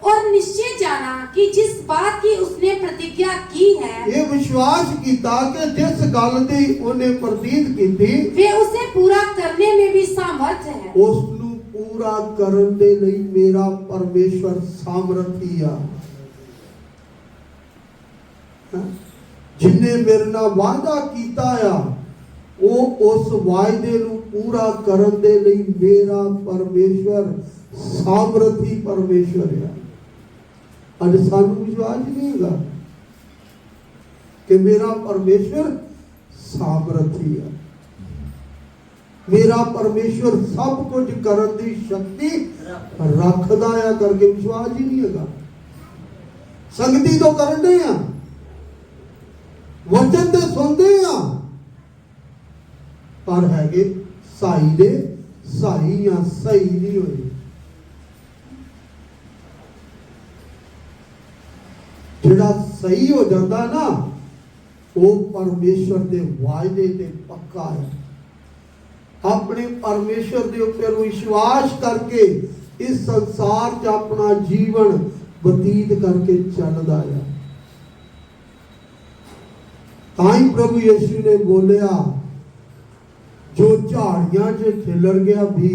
और निश्चय जाना कि जिस बात की उसने प्रतिज्ञा की है, ये विश्वास कीता कि जिस गल दी उन्हें प्रतीत की थी वे उसे पूरा करने में भी सामर्थ है। उसनु पूरा करन दे लई मेरा परमेश्वर सामर्थी आ। जिन्हें मेरे नाल वादा कीता आ ਉਹ ਉਸ ਵਾਅਦੇ ਨੂੰ ਪੂਰਾ ਕਰਨ ਦੇ ਲਈ ਮੇਰਾ ਪਰਮੇਸ਼ਵਰ ਸਾਮਰਥੀ ਪਰਮੇਸ਼ਵਰ ਹੈ। ਅੱਜ ਸਾਨੂੰ ਵਿਸ਼ਵਾਸ ਨਹੀਂ ਹੈਗਾ ਕਿ ਮੇਰਾ ਪਰਮੇਸ਼ਵਰ ਸਾਮਰਥੀ ਹੈ, ਮੇਰਾ ਪਰਮੇਸ਼ਵਰ ਸਭ ਕੁਝ ਕਰਨ ਦੀ ਸ਼ਕਤੀ ਰੱਖਦਾ ਆ, ਕਰਕੇ ਵਿਸ਼ਵਾਸ ਹੀ ਨਹੀਂ ਹੈਗਾ। ਸੰਗਤੀ ਤੋਂ ਕਰਦੇ ਆ, ਵਚਨ ਤੇ ਸੁਣਦੇ ਆ, पर है साई दे साई या सही नहीं होए। जिहड़ा सही हो जाता ना वो परमेश्वर के वायदे ते पक्का है। अपने परमेश्वर के ऊपर विश्वास करके इस संसार च अपना जीवन बतीत करके चलदा है। ताई प्रभु यीशु ने बोलिया, जो झाड़ियां च खिलर गया भी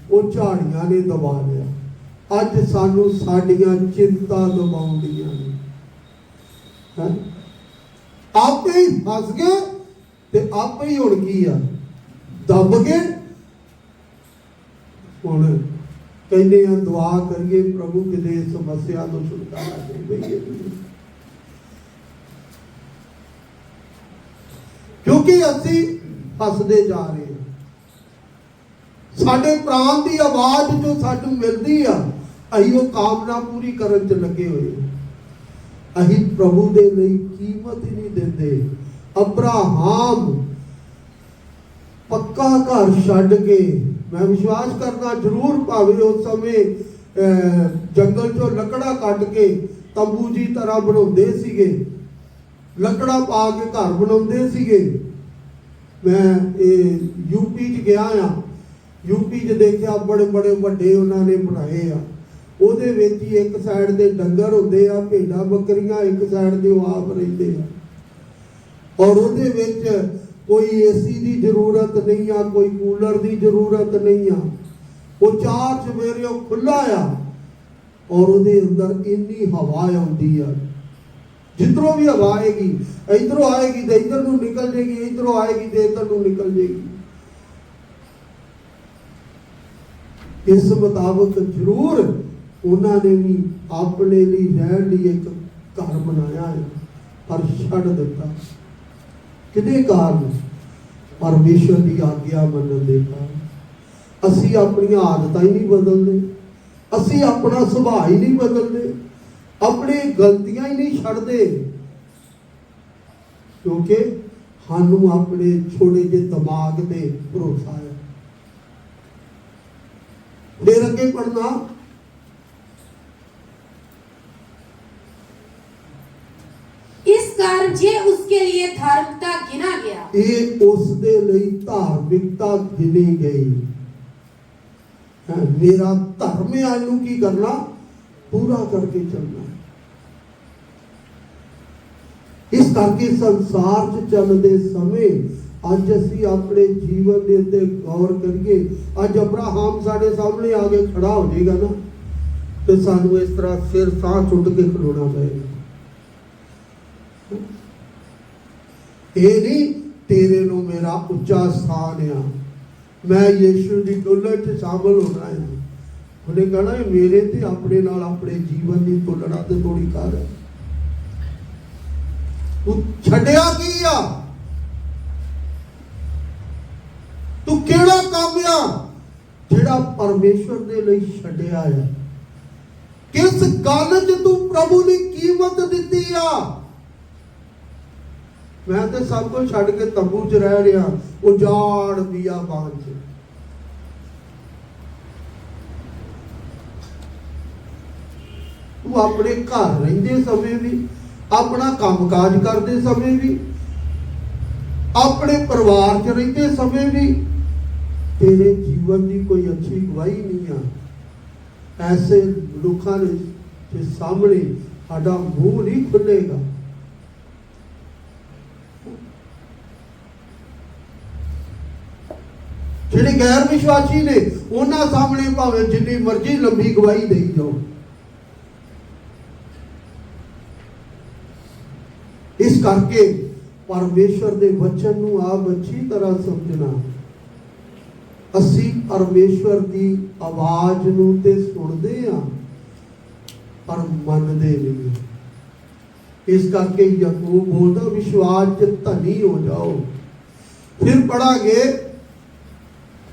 वो झाड़ियां ने दबा लिया। अज सानू साडियां चिंता दबाउंदियां ने, आपे ही फस गए ते आपे ही हुण की आ दब गए ਹੁਣ ਕਹਿੰਦੇ ਆ ਦੁਆ ਕਰੀਏ ਪ੍ਰਭੂ ਕਿਤੇ ਇਸ ਸਮੱਸਿਆ ਤੋਂ ਛੁਟਕਾਰਾ ਦੇ ਦਈਏ, ਕਿਉਂਕਿ ਅਸੀਂ ਫਸਦੇ ਜਾ ਰਹੇ ਹਾਂ। ਸਾਡੇ ਪ੍ਰਾਣ ਦੀ ਆਵਾਜ਼ ਜੋ ਸਾਨੂੰ ਮਿਲਦੀ ਆ, ਅਸੀਂ ਉਹ ਕਾਮਨਾ ਪੂਰੀ ਕਰਨ 'ਚ ਲੱਗੇ ਹੋਏ ਹਾਂ। ਅਸੀਂ ਪ੍ਰਭੂ ਦੇ ਲਈ ਕੀਮਤ ਹੀ ਨਹੀਂ ਦਿੰਦੇ। ਅਬਰਾਹਾਮ ਪੱਕਾ ਘਰ ਛੱਡ ਕੇ, ਮੈਂ ਵਿਸ਼ਵਾਸ ਕਰਦਾ ਜ਼ਰੂਰ, ਭਾਵੇਂ ਉਸ ਸਮੇਂ ਜੰਗਲ 'ਚੋਂ ਲੱਕੜਾਂ ਕੱਟ ਕੇ ਤੰਬੂ ਦੀ ਤਰ੍ਹਾਂ ਬਣਾਉਂਦੇ ਸੀਗੇ, ਲੱਕੜਾਂ ਪਾ ਕੇ ਘਰ ਬਣਾਉਂਦੇ ਸੀਗੇ। ਮੈਂ ਇਹ ਯੂਪੀ 'ਚ ਗਿਆ ਆ, ਯੂਪੀ 'ਚ ਦੇਖਿਆ ਬੜੇ ਬੜੇ ਵੱਡੇ ਉਹਨਾਂ ਨੇ ਬਣਾਏ ਆ। ਉਹਦੇ ਵਿੱਚ ਹੀ ਇੱਕ ਸਾਈਡ ਦੇ ਡੰਗਰ ਹੁੰਦੇ ਆ, ਭੇਡਾਂ ਬੱਕਰੀਆਂ, ਇੱਕ ਸਾਈਡ ਦੇ ਉਹ ਆਪ ਰਹਿੰਦੇ ਆ। ਔਰ ਉਹਦੇ ਵਿੱਚ ਕੋਈ ਏਸੀ ਦੀ ਜ਼ਰੂਰਤ ਨਹੀਂ ਆ, ਕੋਈ ਕੂਲਰ ਦੀ ਜ਼ਰੂਰਤ ਨਹੀਂ ਆ। ਉਹ ਚਾਰ ਚੁਫੇਰੇ ਉਹ ਖੁੱਲਾ ਆ, ਔਰ ਉਹਦੇ ਅੰਦਰ ਇੰਨੀ ਹਵਾ ਆਉਂਦੀ ਆ, ਜਿੱਧਰੋਂ ਵੀ ਹਵਾ ਆਏਗੀ, ਇਧਰੋਂ ਆਏਗੀ ਤੇ ਇਧਰ ਨੂੰ ਨਿਕਲ ਜਾਏਗੀ, ਇਧਰੋਂ ਆਏਗੀ ਤੇ ਇਧਰ ਨੂੰ ਨਿਕਲ ਜਾਏਗੀ। ਇਸ ਮੁਤਾਬਕ ਜ਼ਰੂਰ ਉਹਨਾਂ ਨੇ ਵੀ ਆਪਣੇ ਲਈ ਰਹਿਣ ਲਈ ਇੱਕ ਘਰ ਬਣਾਇਆ ਹੈ, ਪਰ ਛੱਡ ਦਿੱਤਾ। ਕਿਹਦੇ ਕਾਰਨ? ਪਰਮੇਸ਼ਰ ਦੀ ਆਗਿਆ ਮੰਨਣ ਦੇ ਕਾਰਨ। ਅਸੀਂ ਆਪਣੀਆਂ ਆਦਤਾਂ ਹੀ ਨਹੀਂ ਬਦਲਦੇ, ਅਸੀਂ ਆਪਣਾ ਸੁਭਾਅ ਹੀ ਨਹੀਂ ਬਦਲਦੇ, ਆਪਣੀ ਗਲਤੀਆਂ ਹੀ ਨਹੀਂ ਛੱਡਦੇ, ਕਿਉਂਕਿ ਸਾਨੂੰ ਆਪਣੇ ਛੋਟੇ ਜਿਹੇ ਦਿਮਾਗ ਤੇ ਭਰੋਸਾ ਹੈ। फिर आगे पढ़ना, इस कारण जे उसके लिए धार्मिकता गिना गया, ये उसके लिए धार्मिकता गिनी गई। मेरा धर्म है, आनू की करना, पूरा करके चलना। इस करके संसार च चलते समय अज असी अपने जीवन के उत्ते गौर करिए। अज अब्राहम साढ़े सामने आके खड़ा हो जाएगा ना, तो सानू इस तरह सिर साह चुट के खलोना पड़ेगा। ये नहीं तेरे नो मेरा उच्चा स्थान है, मैं यीशु की डोलत च शामिल होना है। उन्हें कहना है मेरे ते अपने नाल अपने जीवन की तुलना तो थोड़ी कर, तू छड्या की आ, तू केड़ा काम आ जेड़ा परमेश्वर दे लई छड्या है? किस गल च तू प्रभु की कीमत दिती आ? मैं तो सब कुछ छड़ के तंबू च रह रहा, उजाड़ बियाबान च। तू अपने घर रहिंदे समय भी, अपना काम काज करते समय भी, अपने परिवार च रहिंदे समय भी तेरे जीवन की कोई अच्छी गवाही नहीं आ। ऐसे लोगों के सामने साडा मुंह नहीं खुलेगा। जिहड़े गैर विश्वासी ने उन्हां सामने भावें जिन्नी मर्जी लंबी गवाही दई जाओ। इस करके परमेश्वर के वचन नूं आप अच्छी तरह समझना। असी परमेश्वर की आवाज नूं ते सुनते हैं पर मनते नहीं। इस करके याकूब बोलता विश्वास च धनी हो जाओ। फिर पढ़ांगे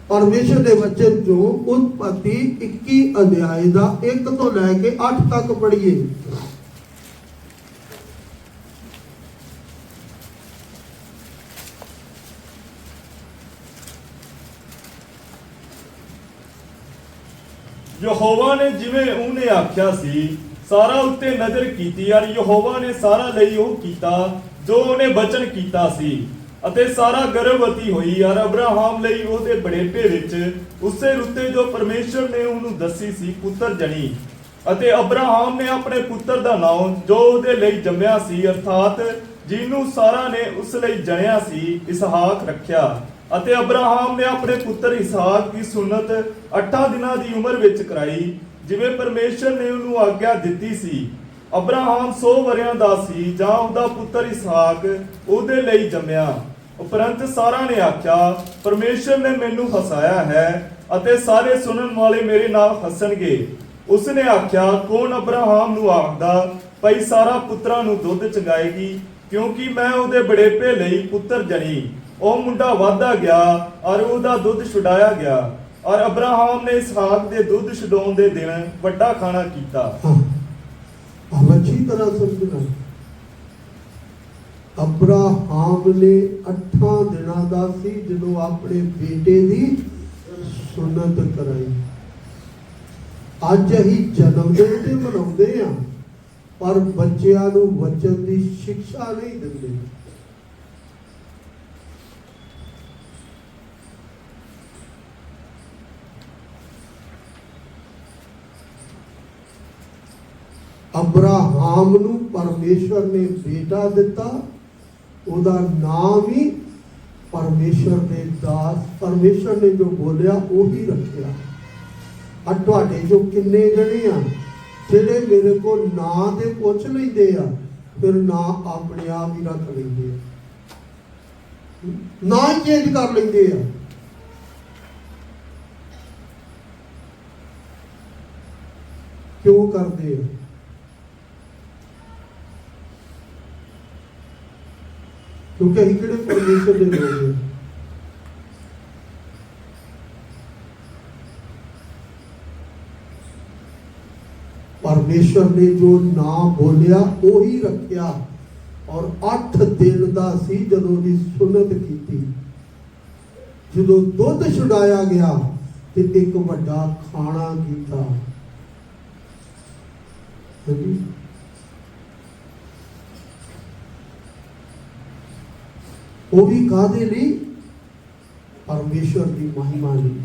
परमेश्वर के वचन चो उत्पत्ति 21 अध्याय का 1 तो लैके 8 तक पढ़िए। ਯਹੋਵਾ ਨੇ ਜਿਵੇਂ ਉਹਨੇ ਆਖਿਆ ਸੀ ਸਾਰਾ ਉੱਤੇ ਨਜ਼ਰ ਕੀਤੀ, ਯਾਰ ਯਹੋਵਾ ਨੇ ਸਾਰਾ ਲਈ ਉਹ ਕੀਤਾ ਜੋ ਉਹਨੇ ਬਚਨ ਕੀਤਾ ਸੀ, ਅਤੇ ਸਾਰਾ ਗਰਭਵਤੀ ਹੋਈ। ਯਾਰ ਅਬਰਾਹਮ ਲਈ ਉਹਦੇ ਬੜੇਪੇ ਵਿੱਚ ਉਸੇ ਰੁੱਤੇ ਜੋ ਪਰਮੇਸ਼ਰ ਨੇ ਉਹਨੂੰ ਦੱਸੀ ਸੀ ਪੁੱਤਰ ਜਣੀ, ਅਤੇ ਅਬਰਾਹਮ ਨੇ ਆਪਣੇ ਪੁੱਤਰ ਦਾ ਨਾਮ ਜੋ ਉਹਦੇ ਲਈ ਜੰਮਿਆ ਸੀ ਅਰਥਾਤ ਜਿਹਨੂੰ ਸਾਰਾ ਨੇ ਉਸ ਲਈ ਜਣਿਆ ਸੀ ਇਸਹਾਕ ਰੱਖਿਆ। ਅਤੇ ਅਬਰਾਹਮ ਨੇ ਆਪਣੇ ਪੁੱਤਰ ਇਸਹਾਕ ਦੀ ਸੁਨਤ 8 ਦਿਨਾਂ ਦੀ ਉਮਰ ਵਿੱਚ ਕਰਾਈ ਜਿਵੇਂ ਪਰਮੇਸ਼ਰ ਨੇ ਉਹਨੂੰ ਆਗਿਆ ਦਿੱਤੀ ਸੀ। ਅਬਰਾਹਮ 100 ਵਰਿਆਂ ਦਾ ਸੀ ਜਾਂ ਉਹਦਾ ਪੁੱਤਰ ਇਸਹਾਕ ਉਹਦੇ ਲਈ ਜੰਮਿਆ। ਉਪਰੰਤ ਸਾਰਾ ਨੇ ਆਖਿਆ ਪਰਮੇਸ਼ਰ ਨੇ ਮੈਨੂੰ ਫਸਾਇਆ ਹੈ, ਅਤੇ ਸਾਰੇ ਸੁਣਨ ਵਾਲੇ ਮੇਰੇ ਨਾਲ ਹੱਸਣਗੇ। ਉਸਨੇ ਆਖਿਆ, ਕੌਣ ਅਬਰਾਹਾਮ ਨੂੰ ਆਖਦਾ, ਭਈ ਸਾਰਾ ਪੁੱਤਰਾਂ ਨੂੰ ਦੁੱਧ ਚੰਗਾਏਗੀ, ਕਿਉਂਕਿ ਮੈਂ ਉਹਦੇ ਬੜੇਪੇ ਲਈ ਪੁੱਤਰ ਜਣੀ। ਉਹ ਮੁੰਡਾ ਵਧਦਾ ਗਿਆ ਔਰ ਉਹਦਾ ਦੁੱਧ ਛੁਡਾਇਆ ਗਿਆ, ਔਰ ਅਬਰਾਹਾਮ ਨੇ ਇਸਹਾਕ ਦੇ ਦੁੱਧ ਛੁਡਾਉਣ ਦੇ ਦਿਨ ਵੱਡਾ ਖਾਣਾ ਕੀਤਾ। अब अच्छी तरह समझना, ਅਬਰਾਹਾਮ ਨੇ 8 ਦਿਨਾਂ ਦਾ ਸੀ ਜਦੋਂ ਆਪਣੇ ਬੇਟੇ ਦੀ ਸੁਨਤ ਕਰਾਈ। ਅੱਜ ਅਸੀਂ ਜਨਮ ਦਿਨ ਤੇ ਮਨਾਉਂਦੇ ਆ, ਪਰ ਬੱਚਿਆਂ ਨੂੰ ਵਚਨ ਦੀ ਸਿੱਖਿਆ ਨਹੀਂ ਦਿੰਦੇ। ਅਬਰਾਹਾਮ ਨੂੰ ਪਰਮੇਸ਼ਵਰ ਨੇ ਬੇਟਾ ਦਿੱਤਾ, ਉਹਦਾ ਨਾਮ ਹੀ ਪਰਮੇਸ਼ਵਰ ਦੇ ਦਾਸ, ਪਰਮੇਸ਼ਵਰ ਨੇ ਜੋ ਬੋਲਿਆ ਉਹੀ ਰੱਖਿਆ। ਆ ਤੁਹਾਡੇ ਜੋ ਕਿੰਨੇ ਜਣੇ ਆ ਜਿਹੜੇ ਮੇਰੇ ਕੋਲ ਨਾਂ ਤੇ ਪੁੱਛ ਲੈਂਦੇ ਆ, ਫਿਰ ਨਾਂ ਆਪਣੇ ਆਪ ਹੀ ਰੱਖ ਲੈਂਦੇ ਆ, ਨਾਂ ਹੀ ਚੇਂਜ ਕਰ ਲੈਂਦੇ ਆ। ਕਿਉਂ ਕਰਦੇ ਆ? ਕਿਉਂਕਿ ਅਸੀਂ ਕਿਹੜੇ ਪਰਮੇਸ਼ਰ ਦੇ ਲੋਕ ਹਾਂ। ਪਰਮੇਸ਼ਰ ਨੇ ਜੋ ਨਾਮ ਬੋਲਿਆ ਉਹੀ ਰੱਖਿਆ, ਔਰ 8 ਦਿਨ ਦਾ ਸੀ ਜਦੋਂ ਦੀ ਸੁਨਤ ਕੀਤੀ। ਜਦੋਂ ਦੁੱਧ ਛੁਡਾਇਆ ਗਿਆ ਤੇ ਇੱਕ ਵੱਡਾ ਖਾਣਾ ਕੀਤਾ। ਉਹ ਵੀ ਕਾਹਦੇ ਲਈ? ਪਰਮੇਸ਼ਵਰ ਦੀ ਮਹਿਮਾ ਲਈ।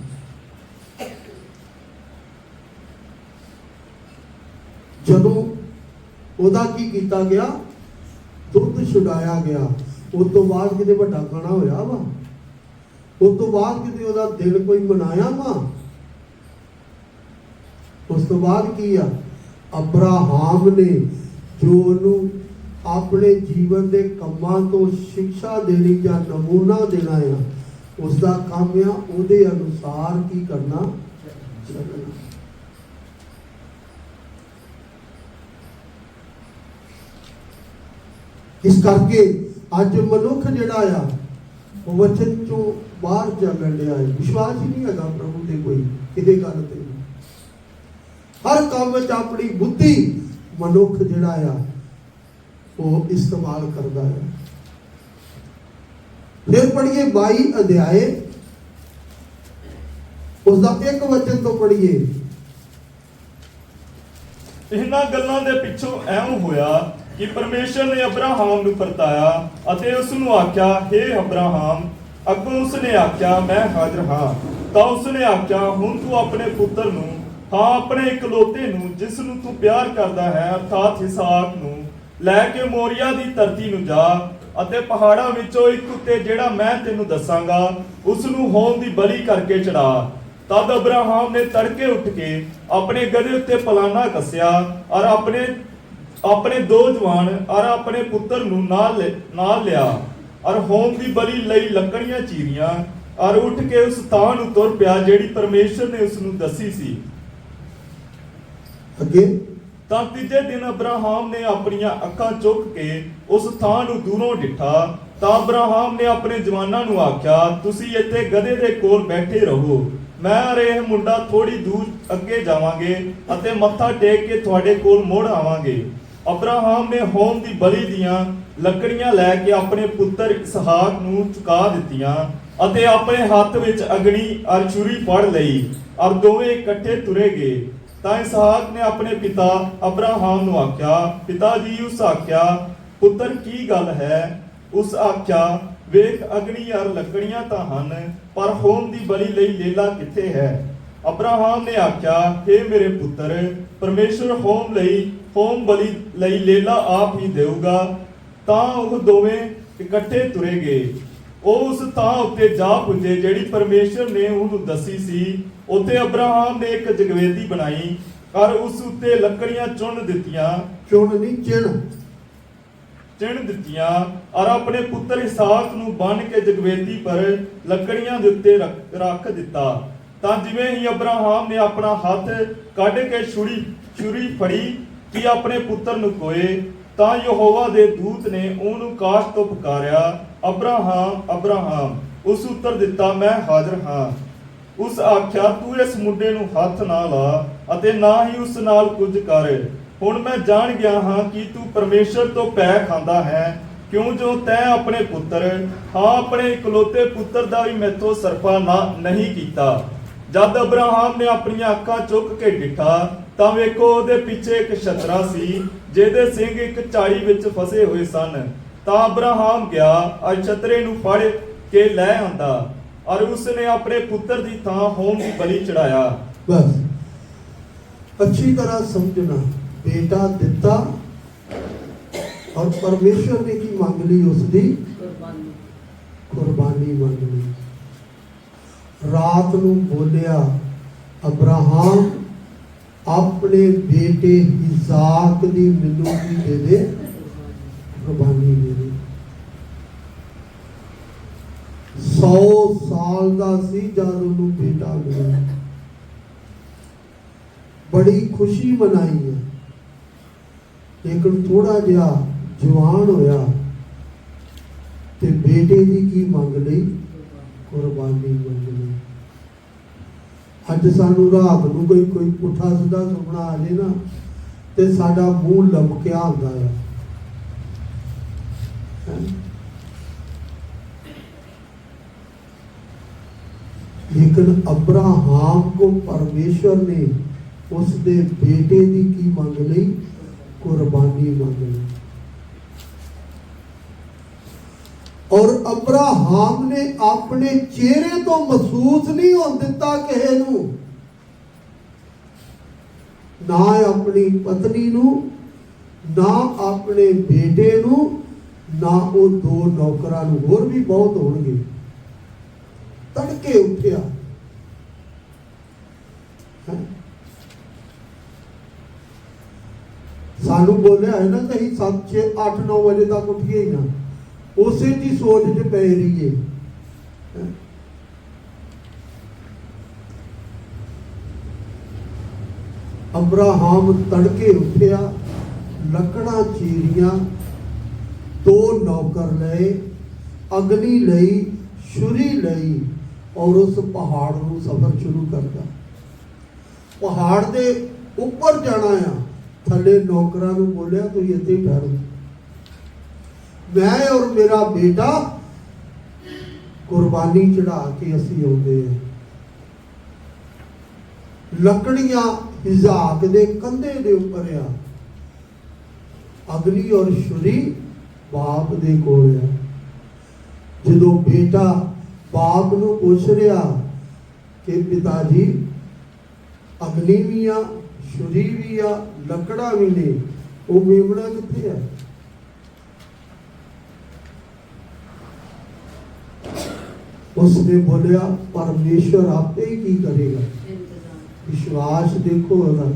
ਜਦੋਂ ਉਹਦਾ ਕੀ ਕੀਤਾ ਗਿਆ? ਦੁੱਧ ਛੁਡਾਇਆ ਗਿਆ। ਉਸ ਤੋਂ ਬਾਅਦ ਕਿਤੇ ਵੱਡਾ ਖਾਣਾ ਹੋਇਆ ਵਾ? ਉਸ ਤੋਂ ਬਾਅਦ ਕਿਤੇ ਉਹਦਾ ਦਿਨ ਕੋਈ ਮਨਾਇਆ ਵਾ? ਉਸ ਤੋਂ ਬਾਅਦ ਕੀ ਆ? ਅਬਰਾਹਾਮ ਨੇ ਜੋ ਉਹਨੂੰ ਆਪਣੇ ਜੀਵਨ ਦੇ ਕੰਮਾਂ ਤੋਂ ਸਿੱਖਿਆ ਦੇਣੀ ਜਾਂ ਨਮੂਨਾ ਦੇਣਾ ਆ, ਉਸ ਦਾ ਕੰਮ ਆ ਉਹਦੇ ਅਨੁਸਾਰ ਕੀ ਕਰਨਾ, ਚੱਲਣਾ। ਇਸ ਕਰਕੇ ਅੱਜ ਮਨੁੱਖ ਜਿਹੜਾ ਆ ਉਹ ਵਚਨ ਚੋਂ ਬਾਹਰ ਚੱਲਣ ਡਿਆ ਹੈ। ਵਿਸ਼ਵਾਸ ਹੀ ਨਹੀਂ ਹੈਗਾ ਪ੍ਰਭੂ ਦੇ ਕੋਈ ਕਿਤੇ ਗੱਲ ਤੇ। ਹਰ ਕੰਮ ਵਿੱਚ ਆਪਣੀ ਬੁੱਧੀ ਮਨੁੱਖ ਜਿਹੜਾ ਆ ਉਹ ਇਸਤੇਮਾਲ ਕਰਦਾ ਹੈ। ਫਿਰ ਪੜ੍ਹੀਏ 22 ਅਧਿਆਏ, ਉਸ ਦਾ ਇੱਕ ਵਚਨ ਤੋਂ ਪੜ੍ਹੀਏ। ਇਹਨਾਂ ਗੱਲਾਂ ਦੇ ਪਿੱਛੋਂ ਐਉਂ ਹੋਇਆ ਕਿ ਪਰਮੇਸ਼ਰ ਨੇ ਅਬਰਾਹਾਮ ਨੂੰ ਪਰਤਾਇਆ ਅਤੇ ਉਸ ਨੂੰ ਆਖਿਆ, ਹੇ ਅਬਰਾਹਾਮ। ਅੱਗੋਂ ਉਸ ਨੇ ਆਖਿਆ, ਮੈਂ ਹਾਜ਼ਰ ਹਾਂ। ਤਾਂ ਉਸ ਨੇ ਆਖਿਆ, ਹੁਣ ਤੂੰ ਆਪਣੇ ਪੁੱਤਰ ਨੂੰ, ਹਾਂ ਆਪਣੇ ਇਕਲੌਤੇ ਨੂੰ, ਜਿਸ ਨੂੰ ਤੂੰ ਪਿਆਰ ਕਰਦਾ ਹੈ, ਅਰਥਾਤ ਇਸਹਾਕ ਨੂੰ ਲੈ ਕੇ ਮੋਰੀਆ ਦੀ ਧਰਤੀ ਨੂੰ ਜਾ ਅਤੇ ਪਹਾੜਾਂ ਵਿੱਚੋਂ ਇੱਕ ਉੱਤੇ ਜਿਹੜਾ ਮੈਂ ਤੈਨੂੰ ਦੱਸਾਂਗਾ ਉਸ ਨੂੰ ਹੋਮ ਦੀ ਬਲੀ ਕਰਕੇ ਚੜਾ। ਤਦ ਅਬਰਾਹਾਮ ਨੇ ਤੜਕੇ ਉੱਠ ਕੇ ਆਪਣੇ ਗਧੇ ਉੱਤੇ ਪਲਾਨਾ ਕੱਸਿਆ ਔਰ ਆਪਣੇ 2 ਜਵਾਨ ਔਰ ਆਪਣੇ ਪੁੱਤਰ ਨੂੰ ਨਾਲ ਲਿਆ ਔਰ ਹੋਮ ਦੀ ਬਲੀ ਲਈ ਲੱਕੜੀਆਂ ਚੀਰੀਆਂ ਔਰ ਉੱਠ ਕੇ ਉਸ ਥਾਂ ਨੂੰ ਤੁਰ ਪਿਆ ਜਿਹੜੀ ਪਰਮੇਸ਼ਰ ਨੇ ਉਸ ਨੂੰ ਦੱਸੀ ਸੀ। ਅੱਗੇ ਤਾਂ ਤੀਜੇ ਦਿਨ ਅਬਰਾਹਾਮ ਨੇ ਆਪਣੀਆਂ ਅੱਖਾਂ ਚੁੱਕ ਕੇ ਉਸ ਥਾਂ ਨੂੰ ਦੂਰੋਂ ਡਿੱਠਾ। ਤਾਂ ਅਬਰਾਹਾਮ ਨੇ ਆਪਣੇ ਜਵਾਨਾਂ ਨੂੰ ਆਖਿਆ, ਤੁਸੀਂ ਇੱਥੇ ਗਧੇ ਦੇ ਕੋਲ ਬੈਠੇ ਰਹੋ, ਮੈਂ ਔਰ ਇਹ ਮੁੰਡਾ ਥੋੜੀ ਦੂਰ ਅੱਗੇ ਜਾਵਾਂਗੇ ਅਤੇ ਮੱਥਾ ਟੇਕ ਕੇ ਤੁਹਾਡੇ ਕੋਲ ਮੁੜ ਆਵਾਂਗੇ। ਅਬਰਾਹਾਮ ਨੇ ਹੋਮ ਦੀ ਬਲੀ ਦੀਆਂ ਲੱਕੜੀਆਂ ਲੈ ਕੇ ਆਪਣੇ ਪੁੱਤਰ ਇਸਹਾਕ ਨੂੰ ਝੁਕਾ ਦਿੱਤੀਆਂ ਅਤੇ ਆਪਣੇ ਹੱਥ ਵਿੱਚ ਅਗਨੀ ਔਰ ਛੁਰੀ ਫੜ ਲਈ ਔਰ ਦੋਵੇਂ ਇਕੱਠੇ ਤੁਰੇ ਗਏ। ਤਾਂ ਇਸਹਾਕ ਨੇ ਆਪਣੇ ਪਿਤਾ ਅਬਰਾਹਾਮ ਨੂੰ ਆਖਿਆ, ਪਿਤਾ ਜੀ। ਉਸ ਆਖਿਆ, ਪੁੱਤਰ ਕੀ ਗੱਲ ਹੈ? ਉਸ ਆਖਿਆ, ਵੇਖ ਅਗਨੀ ਔਰ ਲੱਕੜੀਆਂ ਤਾਂ ਹਨ, ਪਰ ਹੋਮ ਦੀ ਬਲੀ ਲਈ ਲੇਲਾ ਕਿੱਥੇ ਹੈ? ਅਬਰਾਹਾਮ ਨੇ ਆਖਿਆ, ਹੇ ਮੇਰੇ ਪੁੱਤਰ, ਪਰਮੇਸ਼ਰ ਹੋਮ ਬਲੀ ਲਈ ਲੇਲਾ ਆਪ ਹੀ ਦੇਊਗਾ। ਤਾਂ ਉਹ ਦੋਵੇਂ ਇਕੱਠੇ ਤੁਰੇ ਗਏ। ਉਹ ਉਸ ਥਾਂ ਉੱਤੇ ਜਾ ਪੁੱਜੇ ਜਿਹੜੀ ਪਰਮੇਸ਼ਰ ਨੇ ਉਹਨੂੰ ਦੱਸੀ ਸੀ। ਉੱਥੇ ਅਬਰਾਹਾਮ ਨੇ ਇੱਕ ਜਗਵੇਦੀ ਬਣਾਈ ਔਰ ਉਸ ਉੱਤੇ ਲੱਕੜੀਆਂ ਚਿਣ ਦਿੱਤੀਆਂ ਔਰ ਆਪਣੇ ਪੁੱਤਰ ਇਸਹਾਕ ਨੂੰ ਬੰਨ ਕੇ ਜਗਵੇਦੀ ਪਰ ਲੱਕੜੀਆਂ ਦੇ ਉੱਤੇ ਰੱਖ ਦਿੱਤਾ। ਤਾਂ ਜਿਵੇਂ ਹੀ ਅਬਰਾਹਾਮ ਨੇ ਆਪਣਾ ਹੱਥ ਕੱਢ ਕੇ ਛੁਰੀ ਫੜੀ ਕਿ ਆਪਣੇ ਪੁੱਤਰ ਨੂੰ ਕੋਏ, ਤਾਂ ਯਹੋਵਾ ਦੇ ਦੂਤ ਨੇ ਉਹਨੂੰ ਕਾਸ਼ ਤੋਂ ਪੁਕਾਰਿਆ, ਅਬਰਾਹਾਮ ਅਬਰਾਹਾਮ। ਉਸ ਉੱਤਰ ਦਿੱਤਾ, ਮੈਂ ਹਾਜ਼ਰ ਹਾਂ। ਉਸ ਆਖਿਆ, ਤੂੰ ਇਸ ਮੁੰਡੇ ਨੂੰ ਹੱਥ ਨਾ ਲਾ ਅਤੇ ਨਾ ਹੀ ਉਸ ਨਾਲ ਕੁਝ ਕਰ। ਹੁਣ ਮੈਂ ਜਾਣ ਗਿਆ ਹਾਂ ਕਿ ਤੂੰ ਪਰਮੇਸ਼ਰ ਤੋਂ ਪੈ ਖਾਂਦਾ ਹੈ, ਕਿਉਂ ਜੋ ਤੈਂ ਆਪਣੇ ਪੁੱਤਰ, ਹਾਂ ਆਪਣੇ ਇਕਲੌਤੇ ਪੁੱਤਰ ਦਾ ਵੀ ਮੈਥੋਂ ਸਰਪਾ ਨਹੀਂ ਕੀਤਾ। ਜਦ ਅਬਰਾਹਾਮ ਨੇ ਆਪਣੀਆਂ ਅੱਖਾਂ ਚੁੱਕ ਕੇ ਡਿਠਾ ਤਾਂ ਵੇਖੋ ਉਹਦੇ ਪਿੱਛੇ ਇੱਕ ਛਤਰਾ ਸੀ, ਜਿਹਦੇ ਸਿੰਘ ਇੱਕ ਝਾੜੀ ਵਿੱਚ ਫਸੇ ਹੋਏ ਸਨ। ਤਾਂ ਅਬਰਾਹਾਮ ਗਿਆ ਔਰ ਛਤਰੇ ਨੂੰ ਫੜ ਕੇ ਲੈ ਆਂਦਾ ਔਰ ਉਸਨੇ ਆਪਣੇ ਪੁੱਤਰ ਦੀ ਥਾਂ ਹੋਮ ਦੀ ਬਲੀ ਚੜਾਇਆ। बस अच्छी तरह समझना, बेटा दिता और परमेश्वर ने की मांग ली, उसकी कुर्बानी मांग ली। रात नूं बोलिया, अब्राहम अपने बेटे इसाक दी मैनूं भी दे दे, कुर्बानी दे दे। 100 साल का सी जद उन्होंने बेटा मिला, बड़ी खुशी मनाई है। लेकिन थोड़ा जिहा जवान होया ते बेटे की मंग ली, कुर्बानी मंग ली। अज सानू रात नूं कोई पुठा सीधा सुपना आ जाए ना ते साडा मूंह लमकिया हुंदा है। लेकिन अब्राहम को परमेश्वर ने उसके बेटे की मंग ली, कुर्बानी मंग ली। और अब्राहम ने अपने चेहरे तो महसूस नहीं हो दिता किसी नूं, ना अपनी पत्नी नूं, ना अपने बेटे नूं, ना वो 2 नौकरां नूं, होर भी बहुत होणगे। तड़के उठिया, सानू बोलिया है ना कहीं 7, 6, 8, 9 बजे तक उठिए ही ना, उसे की सोच च पै रही है। अब्राहम तड़के उठिया, लकड़ा चीरिया, 2 नौकर लए, अग्नि लई, छुरी लई और उस पहाड़ को सफर शुरू करता। पहाड़ दे ऊपर जाना आ, थले नौकरां नूं बोलिया, तुम इत्थे ठहरो, मैं और मेरा बेटा कुर्बानी चढ़ा के असीं आउंदे हैं। लकड़ियां इजाक दे कंधे दे उपर आ, अग्नि और छुरी बाप दे कोल है। जदों बेटा बाप नूं पुछ रहा कि पिता जी अग्नि भी आ, छुरी भी आ, लकड़ा भी ने, वो मेमना कित्थे है? उसने बोलिया, परमेश्वर आपे ही की करेगा। विश्वास देखो ओहदा,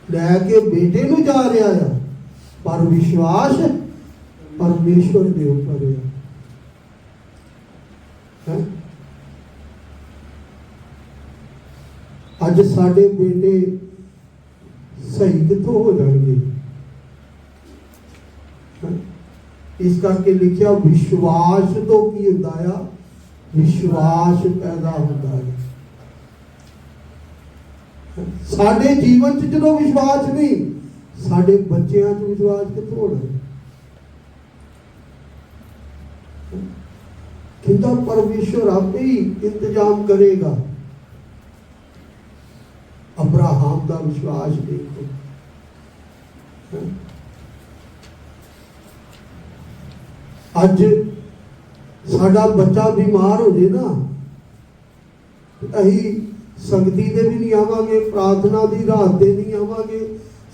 लैके बेटे नूं जा रहा है, पर विश्वास परमेश्वर दे उपर है। अज साडे बेटे सही कितों हो जाएंगे? इस करके लिखिया, विश्वास तो की हुंदा आ, विश्वास पैदा होता है। साडे जीवन च जो विश्वास नहीं, साडे बच्चों च विश्वास कितों होना है? कहता परमेश्वर आपे ही इंतजाम करेगा। अब्राहम का विश्वास देखो, अज साडा बच्चा बीमार हो जाए ना, अही संगति दे भी नहीं आवांगे, प्रार्थना दी रात दे नहीं आवांगे।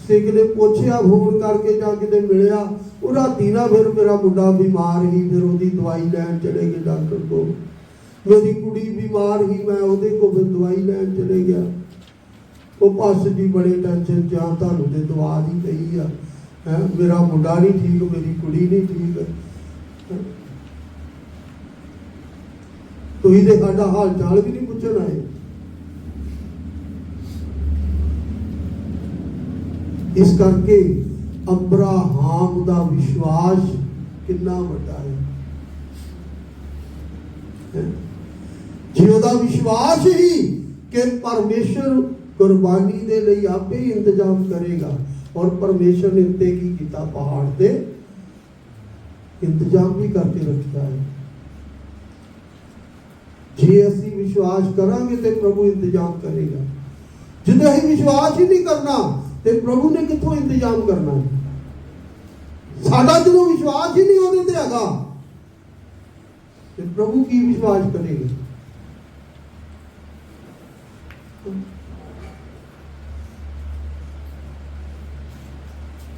किते पुछया फोन करके जा किते मिलिया, वो राती ना फिर मेरा मुंडा बीमार ही, फिर उसकी दवाई लैन चले गए डॉक्टर को। मेरी कुड़ी बीमार ही, मैं ਉਹਦੇ को फिर दवाई लैन चले गया। वो पास जी बड़े टेंशन च आ, तुहानूं ते दवा दी पई आ, मेरा मुंडा नहीं ठीक, मेरी कुड़ी नहीं ठीक। तुसीं ते साडा हाल चाल भी नहीं पुछण आए। इस करके अब्राहम दा विश्वास कितना वड्डा है। जे ओदा विश्वास ही कि परमेश्वर कुर्बानी दे लई आपे ही इंतजाम करेगा, और परमेश्वर ने उत्ते की किया, पहाड़ ते इंतजाम भी करके रखा है। जे असी विश्वास करांगे तो प्रभु इंतजाम करेगा। जिदे असीं विश्वास ही नहीं करना तो प्रभु ने कित्थों इंतजाम करना है। साडा जो विश्वास ही नहीं होने ते हैगा तो प्रभु की विश्वास करेगा।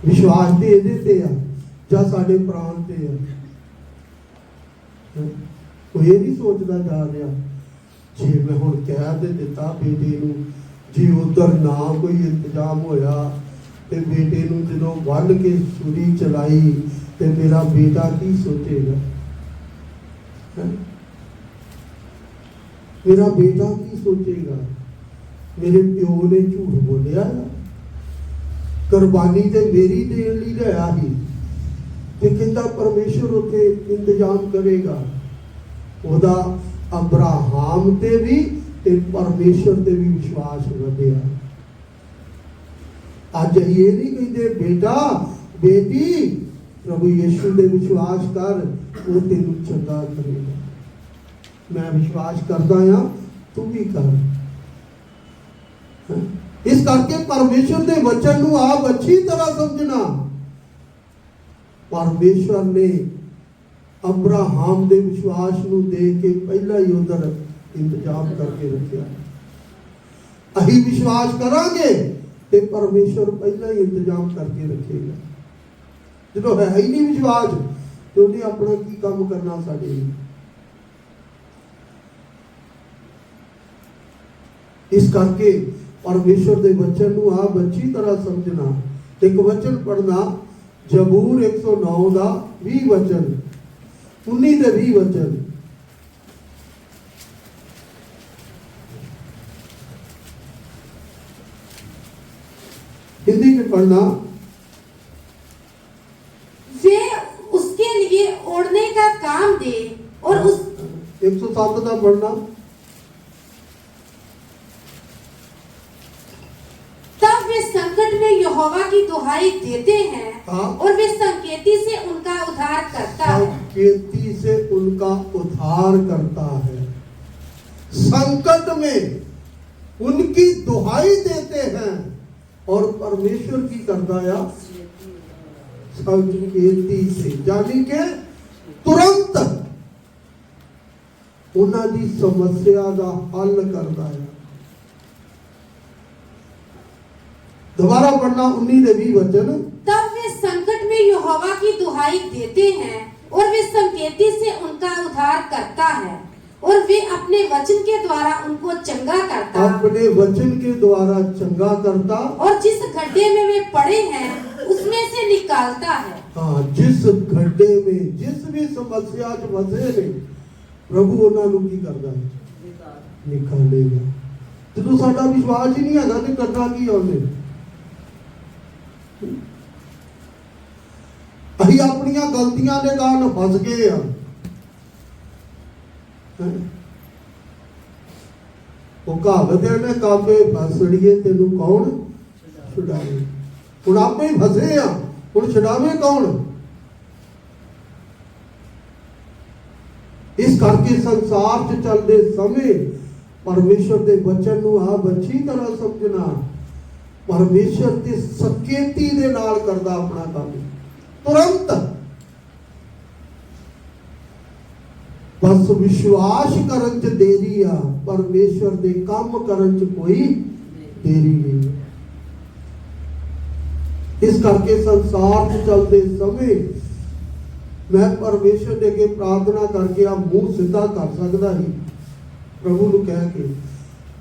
विश्वास तो ये जा साडे प्राण ते है। वो ये नहीं सोचता जा रहा जे मैं हुण कह दे दिता बेटे नूं, जे उधर ना कोई इंतजाम होया ते बेटे नूं जदों वल के छुरी चलाई ते मेरा बेटा की सोचेगा। मेरा बेटा की सोचेगा, मेरे प्यो ने झूठ बोलिया, कुर्बानी ते मेरी देण लई लिया ही ते कहंदा परमेश्वर उत्थे इंतजाम करेगा। ओदा अब्राहम ते भी ते परमेश्वर ते भी विश्वास वधिया। अज ये नहीं कहते बेटा बेटी प्रभु यीशु दे विश्वास कर, वो तेनू चंगा करेगा। मैं विश्वास करता हाँ, तू भी कर। इस करके परमेश्वर दे वचन नू आप अच्छी तरह समझना। परमेश्वर ने अब्राहम दे विश्वास नू दे के पहला ही उधर इंतजाम करके रखा। अही विश्वास करांगे ते परमेश्वर पहला ही इंतजाम करके रखेगा। जो है ही नहीं विश्वास तो उन्हें अपना की काम करना साडे लिए। इस करके परमेश्वर दे वचन नू आप अच्छी तरह समझना। एक वचन पढ़ना जबूर 109 दा 20 वचन, 19 ते 20 वचन। हिंदी में पढ़ना। वे उसके लिए ओढ़ने का काम दे और उस 107 का पढ़ना। तब वे संकट में यहोवा की दुहाई देते हैं। हाँ। और वे संकेती से उनका उद्धार करता है। संकेती से उनका उद्धार करता है। संकट में उनकी दुहाई देते हैं और परमेश्वर की करता है संकेती से, यानी के तुरंत उन्होंने समस्या का हल करता है। दोबारा पढ़ना 19 20 वचन। तब वे संकट में यहोवा की दुहाई देते हैं और वे संकेती से उनका उद्धार करता है और वे अपने वचन के द्वारा उनको चंगा करता, अपने वचन के द्वारा चंगा करता, और जिस गड्ढे में वे पड़े हैं उसमें से निकालता है। हाँ, जिस गड्ढे में जिस भी समस्या च फसे ने प्रभु उन्होंने की करता है, निकालेगा। जो साडा विश्वास ही नहीं है तो करना की उन्हें। अही अपनिया गलतियां के कारण फस गए हैं। वो कहावत है ना, काबे फसड़िए तेनू कौन छुड़ावे। हुण आपे ही फसे हैं, हुण छुड़ावे कौन। इस करके संसार च चलते समय परमेश्वर के वचन नू आप अच्छी तरह समझना। परमेश्वर के संकेती दे नाल करदा अपना काम तुरंत। बस विश्वास करन च देरी आ, परमेश्वर दे काम करन च कोई देरी नहीं। इस करके संसार च चलते समय मैं परमेश्वर दे अगे प्रार्थना करके आ मुंह सीधा कर सकदा ही प्रभु नू कह के,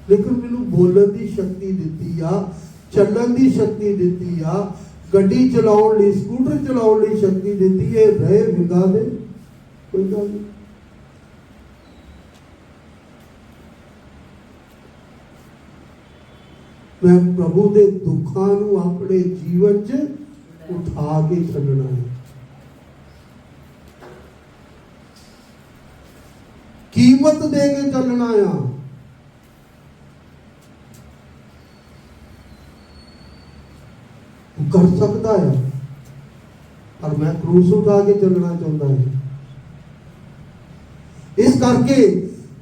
लेकिन मैनू बोलण दी शक्ति दित्ती आ, चलन की शक्ति दी आ, गड्डी चलाउण लई स्कूटर चलाउण लई शक्ति दी है। रहे विगा दे कोई गल नहीं। मैं प्रभु के दुखों को अपने जीवन च उठा के चलना है। कीमत दे के चलना है। तू कर सकता है, पर मैं क्रूस उठा के चलना चाहता है। इस करके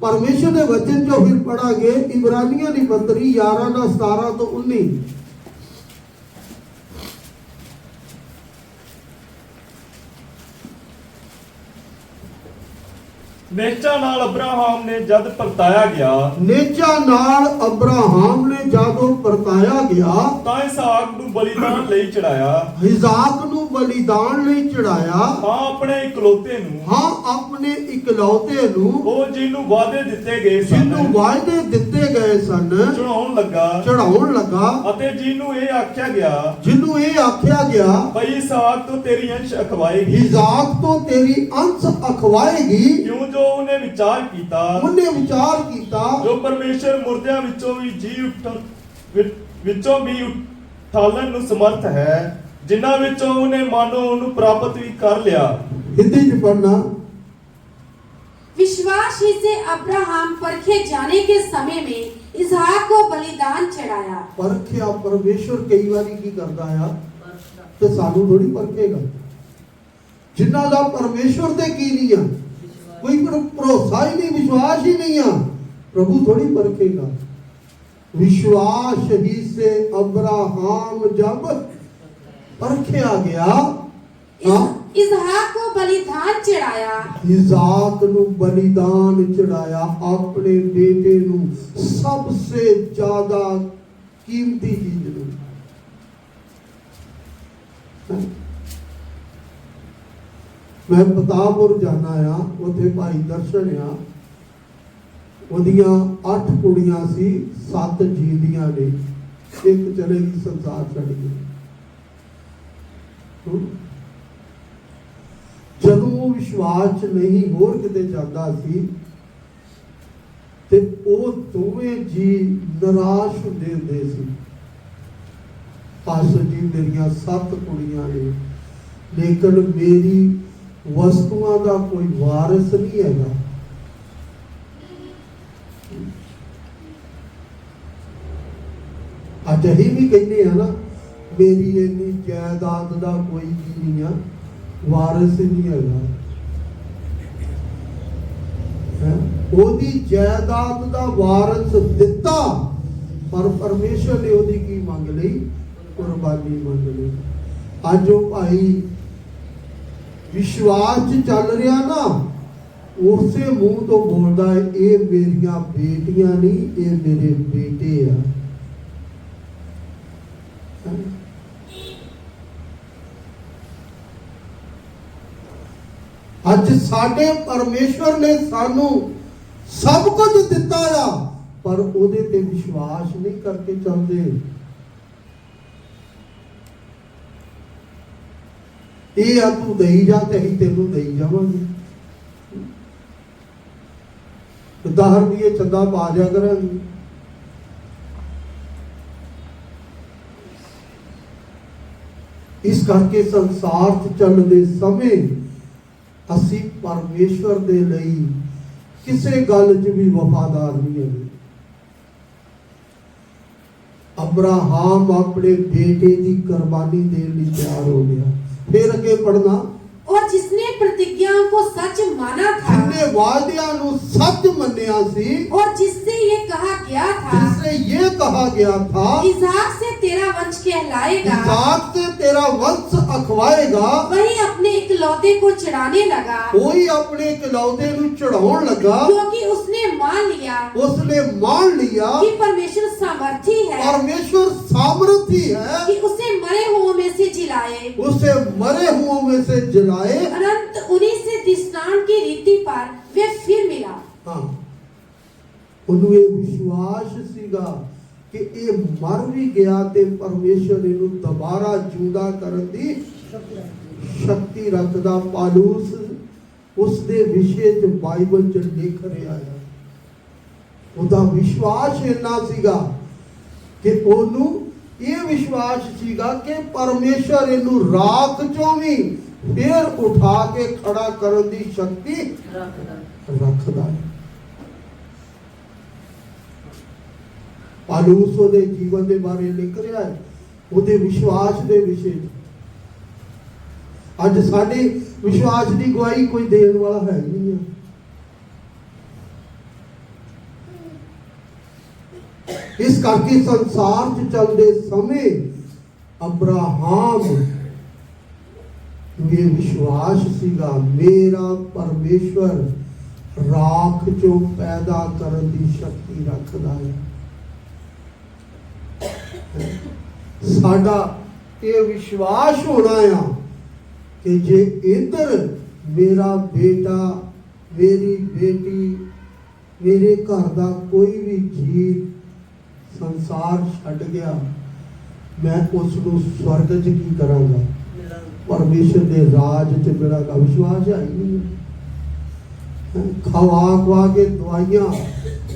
परमेश्वर के वचन जो फिर पढ़ा गए इब्रानियों की पत्री 11:17 तो 19। नेचा नाल अब्राहम ने जद परताया गया, नेचा नाल अब्राहम ने जादों परताया गया, ਤਾਂ ਇਸਾਕ ਨੂੰ ਬਲੀਦਾਨ ਲਈ ਚੜਾਇਆ। इसहाक ਨੂੰ बलिदान ਲਈ ਚੜਾਇਆ। ਹਾਂ ਆਪਣੇ ਇਕਲੌਤੇ ਨੂੰ, हाँ अपने इकलौते ਨੂੰ, ਉਹ ਜਿਹਨੂੰ ਵਾਅਦੇ ਦਿੱਤੇ ਗਏ ਸਨ, ਜਿਹਨੂੰ ਵਾਅਦੇ ਦਿੱਤੇ ਗਏ ਸਨ, ਚੜਾਉਣ ਲੱਗਾ। ਚੜਾਉਣ ਲੱਗਾ। ਅਤੇ ਜਿਹਨੂੰ ਇਹ ਆਖਿਆ ਗਿਆ, ਜਿਹਨੂੰ ਇਹ ਆਖਿਆ ਗਿਆ ਭਈ ਇਸਾਕ ਤੋਂ ਤੇਰੀ ਅੰਸ਼ ਅਖਵਾਏਗੀ, ਇਜ਼ਾਕ ਤੋਂ ਤੇਰੀ ਅੰਸ਼ ਅਖਵਾਏਗੀ। ਕਿਉਂ ਜੋ ਉਹਨੇ ਵਿਚਾਰ ਕੀਤਾ, ਉਹਨੇ ਵਿਚਾਰ ਕੀਤਾ ਜੋ ਪਰਮੇਸ਼ਰ ਮੁਰਦਿਆਂ ਵਿੱਚੋਂ ਵੀ ਜੀ ਉੱਠਣ ਵਿੱਚੋਂ ਵੀ ਉਠਾਲਣ ਨੂੰ ਸਮਰਥ ਹੈ, ਜਿਨ੍ਹਾਂ ਵਿੱਚੋਂ ਉਹਨੇ ਮਾਨੋ ਉਹਨੂੰ ਪ੍ਰਾਪਤ ਵੀ ਕਰ ਲਿਆ। हिंदी ਚ पढ़ना। विश्वास ही से अब्राहम परखे जाने के समय में इसहाक को बलिदान चढ़ाया। परखिया परमेश्वर कई बारी की करता है ते सानू थोड़ी परखेगा। जिन्ना दा परमेश्वर ते की नहीं है, कोई भरोसा ही नहीं, विश्वास ही नहीं है, प्रभु थोड़ी परखेगा। विश्वास ही से अब्राहम जब परखिया गया, इसहाक को बलिदान चढ़ाया, इजाक नु बलिदान चढ़ाया, अपने बेटे नु सबसे ज्यादा कीमती चीज नु। मैं पतापुर जाना आ, उथे भाई दर्शन आ, ओदियां 8 कुड़ियां सी, 7 जींदियां ने, एक चलेगी संसार छड़ गई। ਜਦੋਂ ਵਿਸ਼ਵਾਸ ਚ ਨਹੀਂ ਹੋਰ ਕਿਤੇ ਜਾਂਦਾ ਸੀ ਤੇ ਉਹ ਦੋਵੇਂ ਜੀ ਨਿਰਾਸ਼ ਹੁੰਦੇ ਸੀ। ਪਾਸਟਰ ਜੀ ਮੇਰੀਆਂ 7 ਕੁੜੀਆਂ ਨੇ, ਲੇਕਿਨ ਮੇਰੀ ਵਸਤੂਆਂ ਦਾ ਕੋਈ ਵਾਰਿਸ ਨਹੀਂ ਹੈਗਾ। ਅੱਜ ਅਸੀਂ ਵੀ ਕਹਿੰਦੇ ਆ ਨਾ, ਮੇਰੀ ਇੰਨੀ ਜਾਇਦਾਦ ਦਾ ਕੋਈ ਵੀ ਨਹੀਂ ਆ, वारिस नहीं है। ओदी जायदाद दा वारिस दिता, पर परमेश्वर ने ओदी की मंग लई, कुर्बानी मंग लई। अज वो भाई विश्वास च चल रहा ना, उसे मुंह तो बोलता है, ये मेरिया बेटियां नहीं, ये मेरे बेटे आ। ਅੱਜ ਸਾਡੇ ਪਰਮੇਸ਼ਵਰ ਨੇ ਸਾਨੂੰ ਸਭ ਕੁਝ ਦਿੱਤਾ ਆ, ਪਰ ਉਹਦੇ ਤੇ ਵਿਸ਼ਵਾਸ ਨਹੀਂ ਕਰਕੇ ਚੱਲਦੇ। ਇਹ ਆ ਤੂੰ ਦੇਈ ਜਾ ਤੇ ਅਸੀਂ ਤੈਨੂੰ ਦੇਈ ਜਾਵਾਂਗੇ। 10 ਰੁਪਏ ਚੰਦਾ ਪਾ ਜਾ ਕਰਾਂਗੇ। ਇਸ ਕਰਕੇ ਸੰਸਾਰ 'ਚ ਚੱਲਦੇ ਸਮੇਂ ਅਸੀਂ ਪਰਮੇਸ਼ਵਰ ਦੇ ਲਈ ਕਿਸੇ ਗੱਲ 'ਚ ਵੀ ਵਫਾਦਾਰ ਨਹੀਂ ਹੈਗੇ। अब्राहम अपने बेटे की कुर्बानी देने लिए तैयार हो गया। फिर अगे पढ़ना, और जिसने प्रतिज्ञाओं को सच माना था, जिसने वादियां नु सच मन्या सी, और जिससे ये कहा गया था, जिससे ये कहा गया था, इसहाक से तेरा वंश कहलाएगा, इसहाक से तेरा वंश अखवाएगा, वही अपने इकलौते को चढ़ाने लगा, कोई अपने इकलौते नु चढ़ाउण लगा, क्योंकि उसने मान लिया, उसने मान लिया कि परमेश्वर सामर्थी है, परमेश्वर सामर्थी है कि उसे मरे हुओं में से जिलाए, उसे मरे हुओं में से जिलाए। अनंत उन्हीं से दृष्टांत की रीति पर वे फिर मिला। हाँ, उन्हें ये विश्वास सीगा कि ये मर भी गया ते परमेश्वर इन्हू दोबारा जिंदा करन दी शक्ति रखदा। पालूस उसके विषय च बाइबल च लिख रहा है। उदा विश्वास इन्ना सीगा ਕਿ ਉਹਨੂੰ ਇਹ ਵਿਸ਼ਵਾਸ ਸੀਗਾ ਕਿ ਪਰਮੇਸ਼ਰ ਇਹਨੂੰ ਰਾਖ ਚੋਂ ਵੀ ਫੇਰ ਉਠਾ ਕੇ ਖੜਾ ਕਰਨ ਦੀ ਸ਼ਕਤੀ ਰੱਖਦਾ ਹੈ। ਪਾਲੂਸ ਉਹਦੇ ਜੀਵਨ ਦੇ ਬਾਰੇ ਲਿਖ ਰਿਹਾ ਹੈ, ਉਹਦੇ ਵਿਸ਼ਵਾਸ ਦੇ ਵਿਸ਼ੇ 'ਚ। ਅੱਜ ਸਾਡੇ ਵਿਸ਼ਵਾਸ ਦੀ ਗਵਾਹੀ ਕੋਈ ਦੇਣ ਵਾਲਾ ਹੈ ਹੀ ਨਹੀਂ ਹੈ। ਇਸ ਕਰਕੇ ਸੰਸਾਰ 'ਚ ਚੱਲਦੇ ਸਮੇਂ ਅਬਰਾਹਾਮ ਇਹ ਵਿਸ਼ਵਾਸ ਸੀਗਾ, ਮੇਰਾ ਪਰਮੇਸ਼ਵਰ ਰਾਖ ਚੋਂ ਪੈਦਾ ਕਰਨ ਦੀ ਸ਼ਕਤੀ ਰੱਖਦਾ ਹੈ। ਸਾਡਾ ਇਹ ਵਿਸ਼ਵਾਸ ਹੋਣਾ ਆ ਕਿ ਜੇ ਇੱਧਰ ਮੇਰਾ ਬੇਟਾ, ਮੇਰੀ ਬੇਟੀ, ਮੇਰੇ ਘਰ ਦਾ ਕੋਈ ਵੀ ਜੀਵ ਸੰਸਾਰ ਛੱਡ ਗਿਆ, ਮੈਂ ਉਸ ਨੂੰ ਸਵਰਗ 'ਚ ਕੀ ਕਰਾਂਗਾ? ਪਰਮੇਸ਼ਰ ਦੇ ਰਾਜ 'ਚ ਮੇਰਾ ਵਿਸ਼ਵਾਸ ਹੈ ਹੀ ਨਹੀਂ। ਖਵਾ ਕੇ ਦਵਾਈਆਂ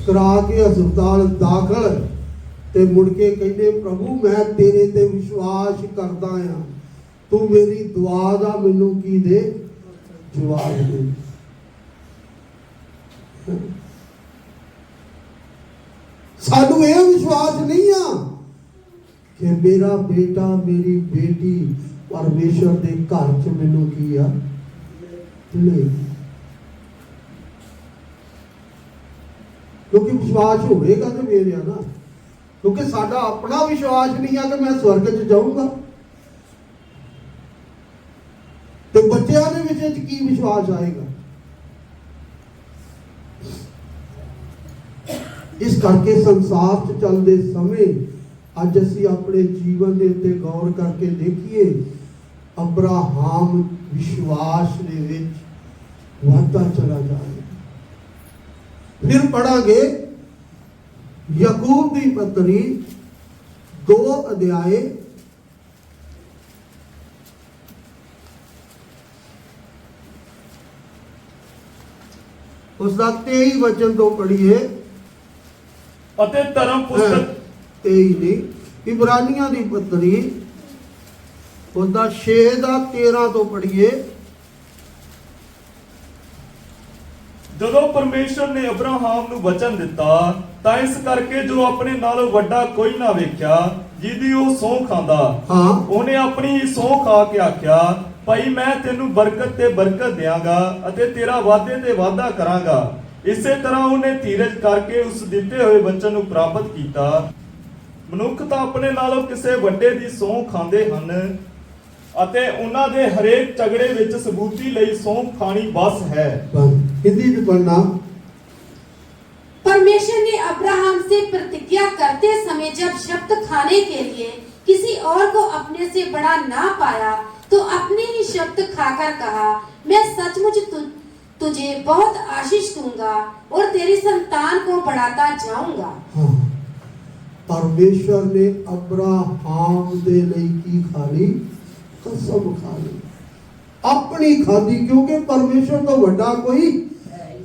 ਕਰਾ ਕੇ ਹਸਪਤਾਲ ਦਾਖਲ ਤੇ ਮੁੜ ਕੇ ਕਹਿੰਦੇ ਪ੍ਰਭੂ ਮੈਂ ਤੇਰੇ ਤੇ ਵਿਸ਼ਵਾਸ ਕਰਦਾ ਆ, ਤੂੰ ਮੇਰੀ ਦੁਆ ਦਾ ਮੈਨੂੰ ਕੀ ਦੇ? ਜਵਾਬ ਦੇ। ਸਾਨੂੰ ਇਹ ਵਿਸ਼ਵਾਸ ਨਹੀਂ ਆ ਕਿ ਮੇਰਾ ਬੇਟਾ, ਮੇਰੀ ਬੇਟੀ ਪਰਮੇਸ਼ਰ ਦੇ ਘਰ 'ਚ ਮੈਨੂੰ ਕੀ ਆ ਨਹੀਂ। ਕਿਉਂਕਿ ਵਿਸ਼ਵਾਸ ਹੋਵੇਗਾ ਤੇ ਮੇਰੇ ਆ ਨਾ, ਕਿਉਂਕਿ ਸਾਡਾ ਆਪਣਾ ਵਿਸ਼ਵਾਸ ਨਹੀਂ ਆ ਕਿ ਮੈਂ ਸਵਰਗ 'ਚ ਜਾਊਂਗਾ। ਤੇ ਬੱਚਿਆਂ ਦੇ ਵਿੱਚ ਕੀ ਵਿਸ਼ਵਾਸ ਆਏਗਾ? ਇਸ ਕਰਕੇ ਸੰਸਾਰ 'ਚ ਚੱਲਦੇ ਸਮੇਂ ਅੱਜ ਅਸੀਂ ਆਪਣੇ ਜੀਵਨ ਦੇ ਉੱਤੇ ਗੌਰ ਕਰਕੇ ਦੇਖੀਏ, ਅਬਰਾਹਾਮ ਵਿਸ਼ਵਾਸ ਦੇ ਵਿੱਚ ਵਧਦਾ ਚਲਾ ਜਾ ਰਿਹਾ। ਫਿਰ ਪੜਾਂਗੇ ਯਾਕੂਬ ਦੀ ਪੱਤਰੀ 2 ਅਧਿਆਏ ਉਸ ਦਾ 23 ਵਚਨ ਤੋਂ ਪੜ੍ਹੀਏ। ਅਤੇ ਧਰਮ ਪੁਸਤਕ 23 ਨਹੀਂ, ਇਬਰਾਨੀਆਂ ਦੀ ਪੱਤਰੀ ਉਹਦਾ 6 ਦਾ 13 ਤੋਂ ਪੜ੍ਹੀਏ। ਜਦੋਂ ਪਰਮੇਸ਼ਰ ਨੇ ਅਬਰਾਹਾਮ ਨੂੰ ਵਚਨ ਦਿੱਤਾ ਤਾਂ ਇਸ ਕਰਕੇ ਜੋ ਆਪਣੇ ਨਾਲੋਂ ਵੱਡਾ ਕੋਈ ਨਾ ਵੇਖਿਆ ਜਿਹਦੀ ਉਹ ਸਹੁੰ ਖਾਂਦਾ, ਹਾਂ, ਉਹਨੇ ਆਪਣੀ ਹੀ ਸਹੁੰ ਖਾ ਕੇ ਆਖਿਆ, ਭਾਈ ਮੈਂ ਤੈਨੂੰ ਬਰਕਤ ਤੇ ਬਰਕਤ ਦਿਆਂਗਾ ਅਤੇ ਤੇਰਾ ਵਾਧੇ ਤੇ ਵਾਧਾ ਕਰਾਂਗਾ। ਇਸੇ ਤਰ੍ਹਾਂ ਉਹਨੇ ਧੀਰਜ ਕਰਕੇ ਉਸ ਦਿੱਤੇ ਹੋਏ ਵਚਨ ਨੂੰ ਪ੍ਰਾਪਤ ਕੀਤਾ। ਮਨੁੱਖ ਤਾਂ ਆਪਣੇ ਨਾਲੋਂ ਕਿਸੇ ਵੱਡੇ ਦੀ ਸਹੁੰ ਖਾਂਦੇ ਹਨ ਅਤੇ ਉਹਨਾਂ ਦੇ ਹਰੇਕ ਝਗੜੇ ਵਿੱਚ ਸਬੂਤੀ ਲਈ ਸਹੁੰ ਖਾਣੀ ਬਸ ਹੈ। हिंदी में पढ़ना। परमेश्वर ने अब्राहम से प्रतिज्ञा करते समय जब शब्द खाने के लिए किसी और को अपने से बड़ा ना पाया तो अपने ही शब्द खाकर कहा, मैं सचमुच तुझे बहुत आशीष दूंगा और तेरी संतान को बढ़ाता जाऊंगा। हाँ, परमेश्वर ने अब्राहम दे ਲਈ ਕੀ ਖਾਲੀ? ਕਸਮ ਖਾਲੀ, अपनी खादी, क्योंकि परमेश्वर तो बड़ा कोई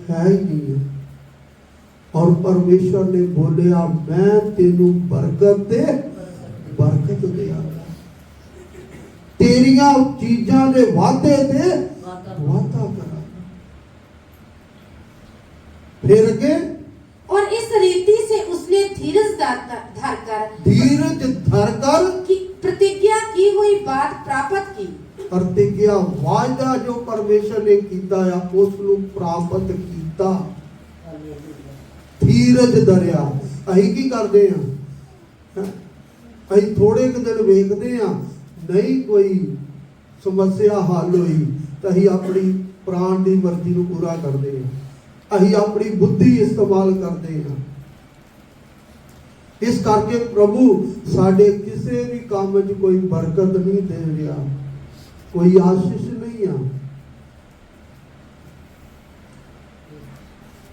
है ही नहीं है। और परमेश्वर ने बोलिया मैं तेनू बरकत दे बरकत देंगा, तेरिया चीजां दे वादे ते वादा करा। फिर के और इस रीति से उसने धीरज धरकर प्रतिज्ञा की हुई बात प्राप्त की। प्रतिज्ञा वायदा जो परमेश्वर ने कीता है उस ਨੂੰ ਪ੍ਰਾਪਤ ਕੀਤਾ। ਧੀਰਜ ਧਰਿਆ। ਅਸੀਂ ਕੀ ਕਰਦੇ ਆ? ਅਸੀਂ ਥੋੜੇ ਕੁ ਦਿਨ ਵੇਖਦੇ ਆ, ਨਹੀਂ ਕੋਈ ਸਮੱਸਿਆ ਹੱਲ ਹੋਈ ਤਾਂ ਅਸੀਂ ਆਪਣੀ ਪ੍ਰਾਣ ਦੀ ਮਰਜ਼ੀ ਨੂੰ ਪੂਰਾ ਕਰਦੇ ਆ, ਅਸੀਂ ਆਪਣੀ ਬੁੱਧੀ ਇਸਤੇਮਾਲ ਕਰਦੇ ਆ। ਇਸ ਕਰਕੇ ਪ੍ਰਭੂ ਸਾਡੇ ਕਿਸੇ ਵੀ ਕੰਮ 'ਚ ਕੋਈ ਬਰਕਤ ਨਹੀਂ ਦੇ ਰਿਹਾ, कोई आशीष नहीं आ,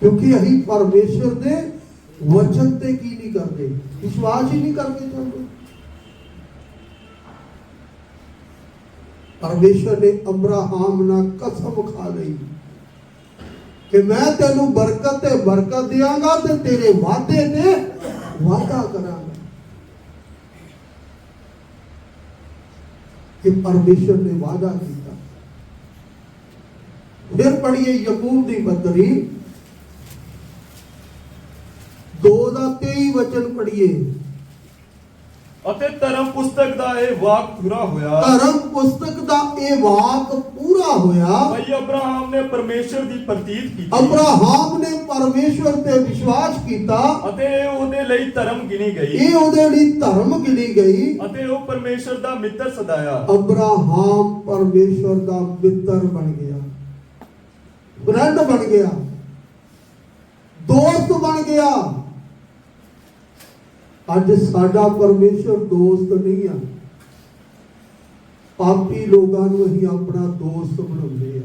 क्योंकि अही परमेश्वर दे वचन ते की नहीं करते, विश्वास ही नहीं करके चलते। परमेश्वर ने अब्राहम ना कसम खा ली कि मैं तेनू बरकत ते बरकत देंगा ते तेरे वादे ते वादा करांगा। कि परमेश्वर ने वादा किया। फिर पढ़िए याकूब की पत्री 2:23 वचन पढ़िए। ਅਤੇ ਧਰਮ ਪੁਸਤਕ ਦਾ ਇਹ ਵਾਕ ਪੂਰਾ ਹੋਇਆ धर्म पुस्तक का यह वाक पूरा होया ਭਈ ਅਬਰਾਹਮ ਨੇ ਪਰਮੇਸ਼ਰ ਦੀ ਪ੍ਰਤੀਤ ਕੀਤੀ अब्राहम ने परमेश्वर ते विश्वास किया ਅਤੇ ਇਹ ਉਹਦੇ ਲਈ ਧਰਮ ਗਿਣੀ ਗਈ ये ਉਹਦੇ ਲਈ धर्म गिनी गई। ਅਤੇ ਉਹ ਪਰਮੇਸ਼ਰ ਦਾ ਮਿੱਤਰ ਸਦਾਇਆ अब्राहम परमेश्वर का मित्र बन गया, फ्रेंड बन गया, दोस्त बन गया। ਅੱਜ ਸਾਡਾ ਪਰਮੇਸ਼ਰ ਦੋਸਤ ਨਹੀਂ ਆ, ਪਾਪੀ ਲੋਕਾਂ ਨੂੰ ਅਸੀਂ ਆਪਣਾ ਦੋਸਤ ਬਣਾਉਂਦੇ ਆ।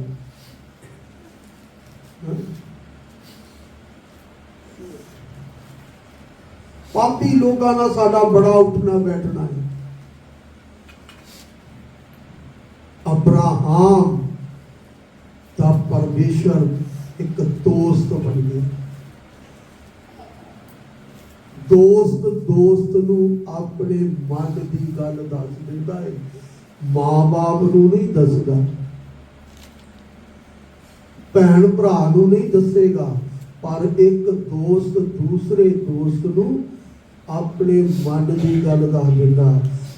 ਪਾਪੀ ਲੋਕਾਂ ਨਾਲ ਸਾਡਾ ਬੜਾ ਉੱਠਣਾ ਬੈਠਣਾ ਹੈ। ਅਬਰਾਹਮ ਦਾ ਪਰਮੇਸ਼ਰ ਇੱਕ ਦੋਸਤ ਬਣ ਗਿਆ। ਦੋਸਤ ਨੂੰ ਆਪਣੇ ਮਨ ਦੀ ਗੱਲ ਦੱਸ ਦਿੰਦਾ ਹੈ, ਮਾਂ-ਬਾਪ ਨੂੰ ਨਹੀਂ ਦੱਸਦਾ, ਭੈਣ ਭਰਾ ਨੂੰ ਨਹੀਂ ਦੱਸੇਗਾ, ਪਰ ਇੱਕ ਦੋਸਤ ਦੂਸਰੇ ਦੋਸਤ ਨੂੰ ਆਪਣੇ ਮਨ ਦੀ ਗੱਲ ਦੱਸ ਦਿੰਦਾ।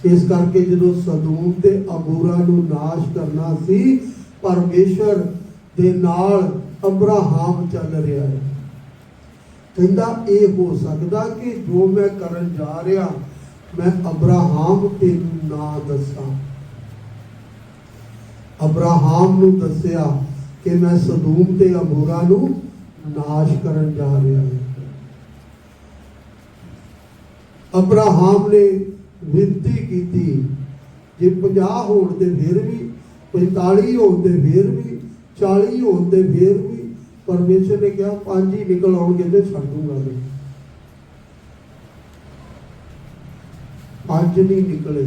ਇਸ ਕਰਕੇ ਜਦੋਂ ਸਦੂਮ ਤੇ ਅਮੋਰਾ ਨੂੰ ਨਾਸ਼ ਕਰਨਾ ਸੀ, ਪਰਮੇਸ਼ਰ ਦੇ ਨਾਲ ਅਬਰਾਹਮ ਚੱਲ ਰਿਹਾ ਹੈ। ਕਹਿੰਦਾ ਇਹ ਹੋ ਸਕਦਾ ਕਿ ਜੋ ਮੈਂ ਕਰਨ ਜਾ ਰਿਹਾ ਮੈਂ ਅਬਰਾਹਮ ਤੈਨੂੰ ਨਾ ਦੱਸਾਂ। ਅਬਰਾਹਮ ਨੂੰ ਦੱਸਿਆ ਕਿ ਮੈਂ ਸਦੂਮ ਤੇ ਅਮੋਰਾ ਨੂੰ ਨਾਸ਼ ਕਰਨ ਜਾ ਰਿਹਾ ਹਾਂ। ਅਬਰਾਹਮ ਨੇ ਬੇਨਤੀ ਕੀਤੀ, ਜੇ 50 ਹੋਣ ਤੇ ਫਿਰ ਵੀ, 45 ਹੋਣ ਤੇ ਫਿਰ ਵੀ, 40 ਹੋਣ ਤੇ ਫਿਰ ਵੀ, परमेश्वर ने कहा 5 ही निकल आउणगे ते छड्ड दूंगा मैं। 5 नहीं निकले।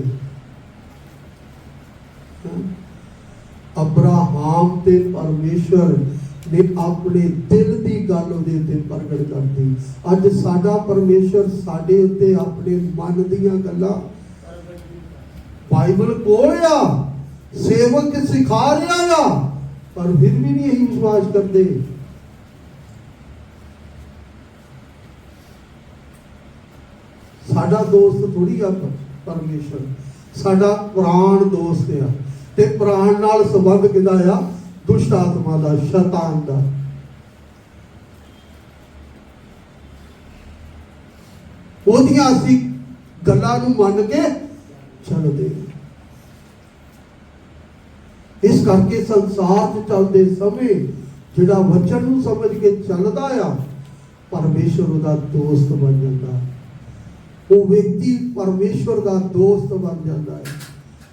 अब्राहम ते परमेश्वर ने अपने दिल की गल उहदे उत्ते प्रगट कर दी। अज साडा परमेश्वर साडे उत्ते अपने मन दीयां गल्लां बाइबल कोल आ, सेवक सिखा रहा आ, पर फिर भी नहीं यही विश्वास करते। साडा दोस्त थोड़ी आ परमेश्वर, साडा प्राण दोस्त आ ते प्राण नाल संबंध किहदा आ? दुष्ट आत्मा दा, शैतान दा। ओदियां असीं गल्लां नूं मन के चलदे। इस करके संसार च चलदे समय जिहड़ा वचन नूं समझ के चलदा आ, परमेश्वर उहदा दोस्त बन जांदा। वो व्यक्ति परमेश्वर का दोस्त बन जाता है।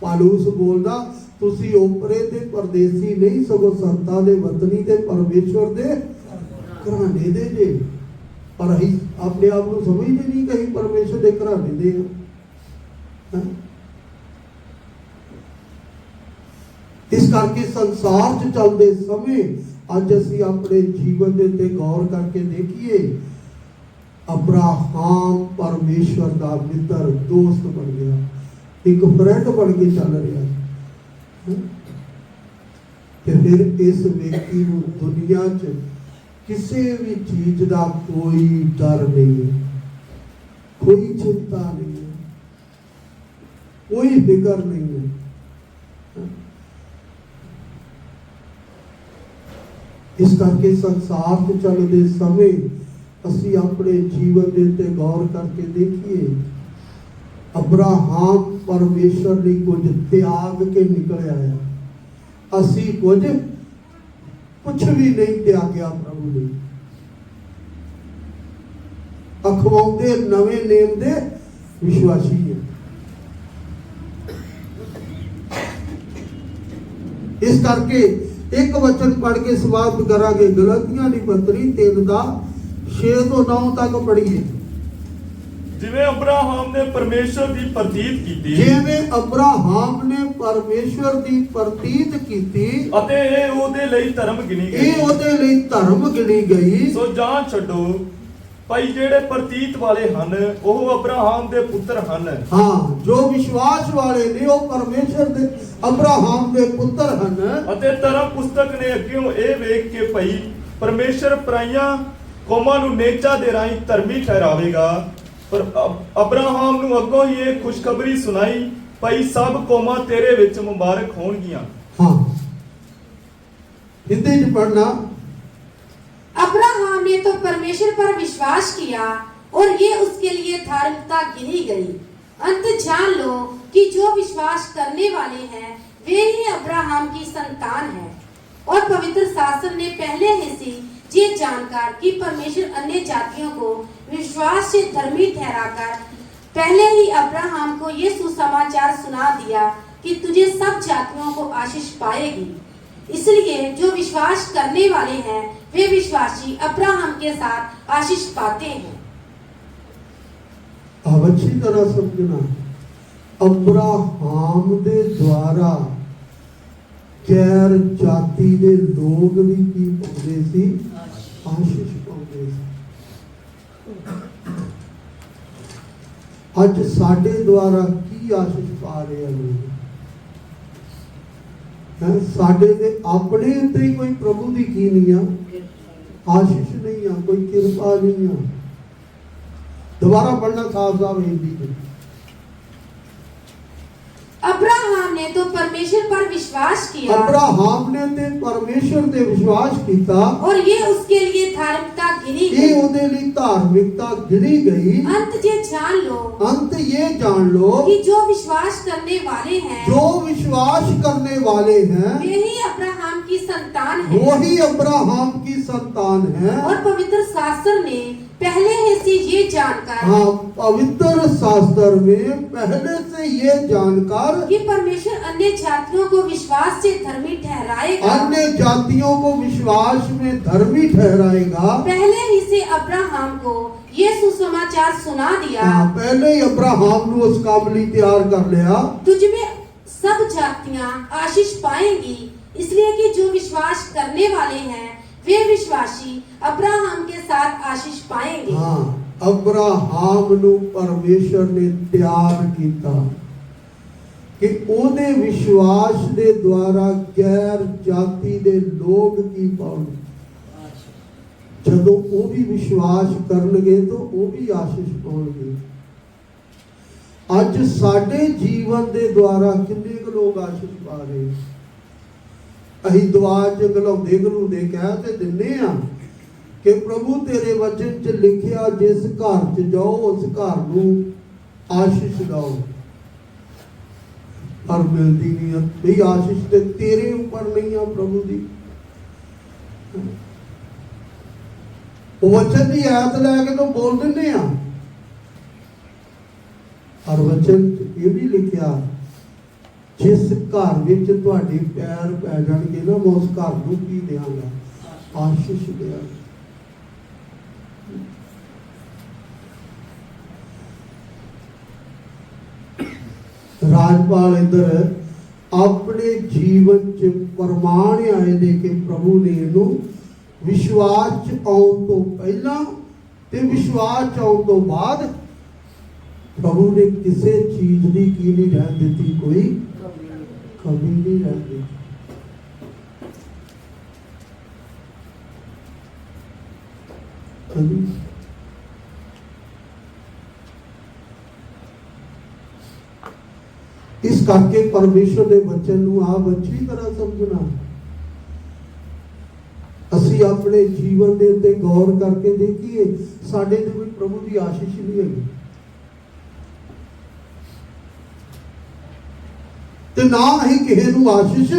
पालूस बोलदा, तुसी ओपरे ते परदेसी नहीं सगों संतां दे वतनी ते परमेश्वर दे घराने दे जे। पर असीं अपने आप नूं समझदे नहीं कि परमेश्वर दे घराने दे हां। इस करके संसार च चलते समय अज असीं अपने जीवन दे उत्ते गौर करके देखिए, अब्राहम परमेश्वर का मित्र दोस्त बन गया, एक फ्रेंड बन के चल रहा है। फिर इस व्यक्ति को दुनिया च किसी भी चीज का कोई डर नहीं है, कोई चिंता नहीं है, कोई फिक्र नहीं है। इस करके संसार च चलते समय असी अपने जीवन के उत्ते गौर करके देखिए, अब्राहम परमेश्वर ने कुछ त्याग के निकल आया, असी कुछ भी नहीं त्यागया प्रभु ने। अखवाउंदे नवे नेम दे विश्वासी है। इस करके एक वचन पढ़ के समाप्त करांगे। गलतियां दी पत्री 3:6 ਤੋਂ 9 तक पढ़िए। ਜਿਵੇਂ ਅਬਰਾਹਮ ਨੇ ਪਰਮੇਸ਼ਰ ਦੀ ਪ੍ਰਤੀਤ ਕੀਤੀ, ਜਿਵੇਂ ਅਬਰਾਹਮ ਨੇ ਪਰਮੇਸ਼ਰ ਦੀ ਪ੍ਰਤੀਤ ਕੀਤੀ ਅਤੇ ਇਹ ਉਹਦੇ ਲਈ ਧਰਮ ਗਿਣੀ ਗਈ। ਇਹ ਉਹਦੇ ਲਈ ਧਰਮ ਗਿਣੀ ਗਈ। ਸੋ ਜਾਂ ਛੱਡੋ ਭਾਈ ਜਿਹੜੇ ਪ੍ਰਤੀਤ ਵਾਲੇ ਹਨ ਉਹ ਅਬਰਾਹਾਮ ਦੇ ਪੁੱਤਰ ਹਨ। ਹਾਂ, ਜੋ ਵਿਸ਼ਵਾਸ ਵਾਲੇ ਨੇ ਉਹ ਪਰਮੇਸ਼ਰ ਦੇ ਅਬਰਾਹਾਮ ਦੇ ਪੁੱਤਰ ਹਨ। ਅਤੇ ਧਰਮ ਪੁਸਤਕ ਨੇ ਅੱਗਿਓਂ ਇਹ ਵੇਖ ਕੇ ਭਈ ਪਰਮੇਸ਼ਰ ਪਰਾਈਆਂ ਕੌਮਾਂ ਨੂੰ ਨੇਚਾ ਦੇ ਰਾਹੀਂ ਧਰਮੀ ਠਹਿਰਾਵੇਗਾ, ਪਰ ਅਬਰਾਹਾਮ ਨੂੰ ਅੱਗੋਂ ਹੀ ਇਹ ਖੁਸ਼ਖਬਰੀ ਸੁਣਾਈ ਭਈ ਸਭ ਕੌਮਾਂ ਤੇਰੇ ਵਿੱਚ ਮੁਬਾਰਕ ਹੋਣਗੀਆਂ। हाँ, हिंदी में पढ़ना। अब्राहम ने तो परमेश्वर पर विश्वास किया और ये उसके लिए धार्मिकता गिनी गई। अंत जान लो कि जो विश्वास करने वाले हैं वे ही अब्राहम की संतान है। और पवित्र शास्त्र ने पहले ही से ये जानकर कि परमेश्वर अन्य जातियों को विश्वास से धर्मी ठहराकर पहले ही अब्राहम को ये सुसमाचार सुना दिया कि तुझे सब जातियों को आशीष पाएगी। इसलिए जो विश्वास करने वाले हैं वे विश्वासी अब्राहम के साथ आशीष पाते हैं। अब अच्छी तरह समझना, अब्राहम दे द्वारा गैर जाति दे लोग भी की पाਉਂਦੇ ਸੀ, आशीष पाਉਂਦੇ ਸੀ। ਅੱਜ ਸਾਡੇ ਦੁਆਰਾ ਕੀ ਆਸ਼ੀਸ਼ ਪਾ ਰਹੇ ਆ ਲੋਕ? ਸਾਡੇ ਦੇ ਆਪਣੇ ਉੱਤੇ ਹੀ ਕੋਈ ਪ੍ਰਭੂ ਦੀ ਕੀ ਨਹੀਂ ਆ, ਆਸ਼ੀਸ਼ ਨਹੀਂ ਆ, ਕੋਈ ਕਿਰਪਾ ਨਹੀਂ ਆ। दोबारा पढ़ना साफ साफ हिंदी में। अब्राहम ने तो परमेश्वर पर विश्वास किया, अब्राहम ने ते परमेश्वर ते विश्वास किया और ये उसके लिए धार्मिकता गिनी ये गई। उहदे लिए धार्मिकता गिनी गई। अंत ये जान लो, अंत ये जान लो कि जो विश्वास करने वाले हैं जो विश्वास करने वाले हैं वे ही अब्राहम की संतान है। वही अब्राहम की संतान है। और पवित्र शास्त्र ने पहले ही से ये जानकर, हाँ, पवित्र शास्त्र में पहले से ये जानकर कि परमेश्वर अन्य जातियों को विश्वास से धर्मी ठहराएगा, अन्य जातियों को विश्वास में धर्मी ठहराएगा। पहले ही से अब्राहम को ये सुसमाचार सुना दिया। हाँ, पहले ही अब्राहम ने उस काबली तैयार कर लिया। तुझमें सब जातियां आशीष पाएंगी, इसलिए कि जो विश्वास करने वाले हैं वे विश्वासी अब्राहम के साथ आशीष पाएंगे। हाँ, अब्राहम ਨੂੰ परमेश्वर ने तैयार किया कि ਉਹਦੇ ਵਿਸ਼ਵਾਸ ਦੇ ਦੁਆਰਾ ਗੈਰ ਜਾਤੀ ਦੇ ਲੋਕ ਕੀ ਪਾਉਣ। ਜਦੋਂ ਉਹ ਵੀ ਵਿਸ਼ਵਾਸ ਕਰਨਗੇ ਤਾਂ ਉਹ ਵੀ ਆਸ਼ੀਸ਼ ਪਾਉਣਗੇ। ਅੱਜ ਸਾਡੇ ਜੀਵਨ ਦੇ ਦੁਆਰਾ ਕਿੰਨੇ ਕੁ ਲੋਕ ਆਸ਼ੀਸ਼ ਪਾ ਰਹੇ? ਅਸੀਂ ਦੁਆ ਚ ਗਲਾਉਂਦੇ ਕਹਿ ਤੇ ਦਿੰਨੇ ਆ ਕਿ ਪ੍ਰਭੂ ਤੇਰੇ ਵਚਨ ਚ ਲਿਖਿਆ ਜਿਸ ਘਰ ਚ ਜਾਓ ਉਸ ਘਰ ਨੂੰ ਆਸ਼ੀਸ਼ ਦਿਓ, ਪਰ ਮਿਲਦੀ ਨਹੀਂ ਆ। ਇਹ ਆਸ਼ੀਸ਼ ਤੇ ਤੇਰੇ ਉੱਪਰ ਨਹੀਂ ਆ ਪ੍ਰਭੂ ਦੀ। ਉਹ ਵਚਨ ਦੀ ਆਇਤ ਲੈ ਕੇ ਤਾਂ ਬੋਲ ਦਿੰਦੇ ਆ, ਪਰ ਵਚਨ ਚ ਇਹ ਵੀ ਲਿਖਿਆ ਜਿਸ ਘਰ ਵਿੱਚ ਤੁਹਾਡੇ ਪੈਰ ਪੈ ਜਾਣਗੇ ਨਾ ਮੈਂ ਉਸ ਘਰ ਨੂੰ ਕੀ ਦਿਆਂਗਾ, ਆਸ਼ੀਸ਼ ਦਿਆਂਗਾ। ਰਾਜਪਾਲ ਇੱਧਰ ਆਪਣੇ ਜੀਵਨ ਚ ਪ੍ਰਮਾਣ ਆਏ ਨੇ ਕਿ ਪ੍ਰਭੂ ਨੇ ਇਹਨੂੰ ਵਿਸ਼ਵਾਸ ਚ ਆਉਣ ਤੋਂ ਪਹਿਲਾਂ ਤੇ ਵਿਸ਼ਵਾਸ ਚ ਆਉਣ ਤੋਂ ਬਾਅਦ ਪ੍ਰਭੂ ਨੇ ਕਿਸੇ ਚੀਜ਼ ਦੀ ਕੀ ਨਹੀਂ ਰਹਿਣ ਦਿੱਤੀ, ਕੋਈ ਕਮੀ ਨਹੀਂ ਰਹਿਣ ਦਿੱਤੀ। ਇਸ ਕਰਕੇ ਪਰਮੇਸ਼ਰ ਦੇ ਵਚਨ ਨੂੰ ਆਪ ਅੱਛੀ ਤਰ੍ਹਾਂ ਸਮਝਣਾ। ਅਸੀਂ ਆਪਣੇ ਜੀਵਨ ਦੇ ਉੱਤੇ ਗੌਰ ਕਰਕੇ ਦੇਖੀਏ, ਸਾਡੇ ਤੇ ਕੋਈ ਪ੍ਰਭੂ ਦੀ ਆਸ਼ੀਸ਼ ਨਹੀਂ ਹੈਗੀ ਤੇ ਨਾ ਅਸੀਂ ਕਿਸੇ ਨੂੰ ਆਸ਼ੀਸ਼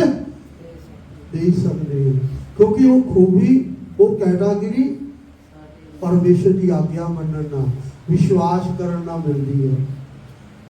ਦੇ ਸਕਦੇ, ਕਿਉਂਕਿ ਉਹ ਖੂਬੀ, ਉਹ ਕੈਟਾਗਰੀ ਪਰਮੇਸ਼ਰ ਦੀ ਆਗਿਆ ਮੰਨਣ ਨਾਲ, ਵਿਸ਼ਵਾਸ ਕਰਨ ਨਾਲ ਮਿਲਦੀ ਹੈ।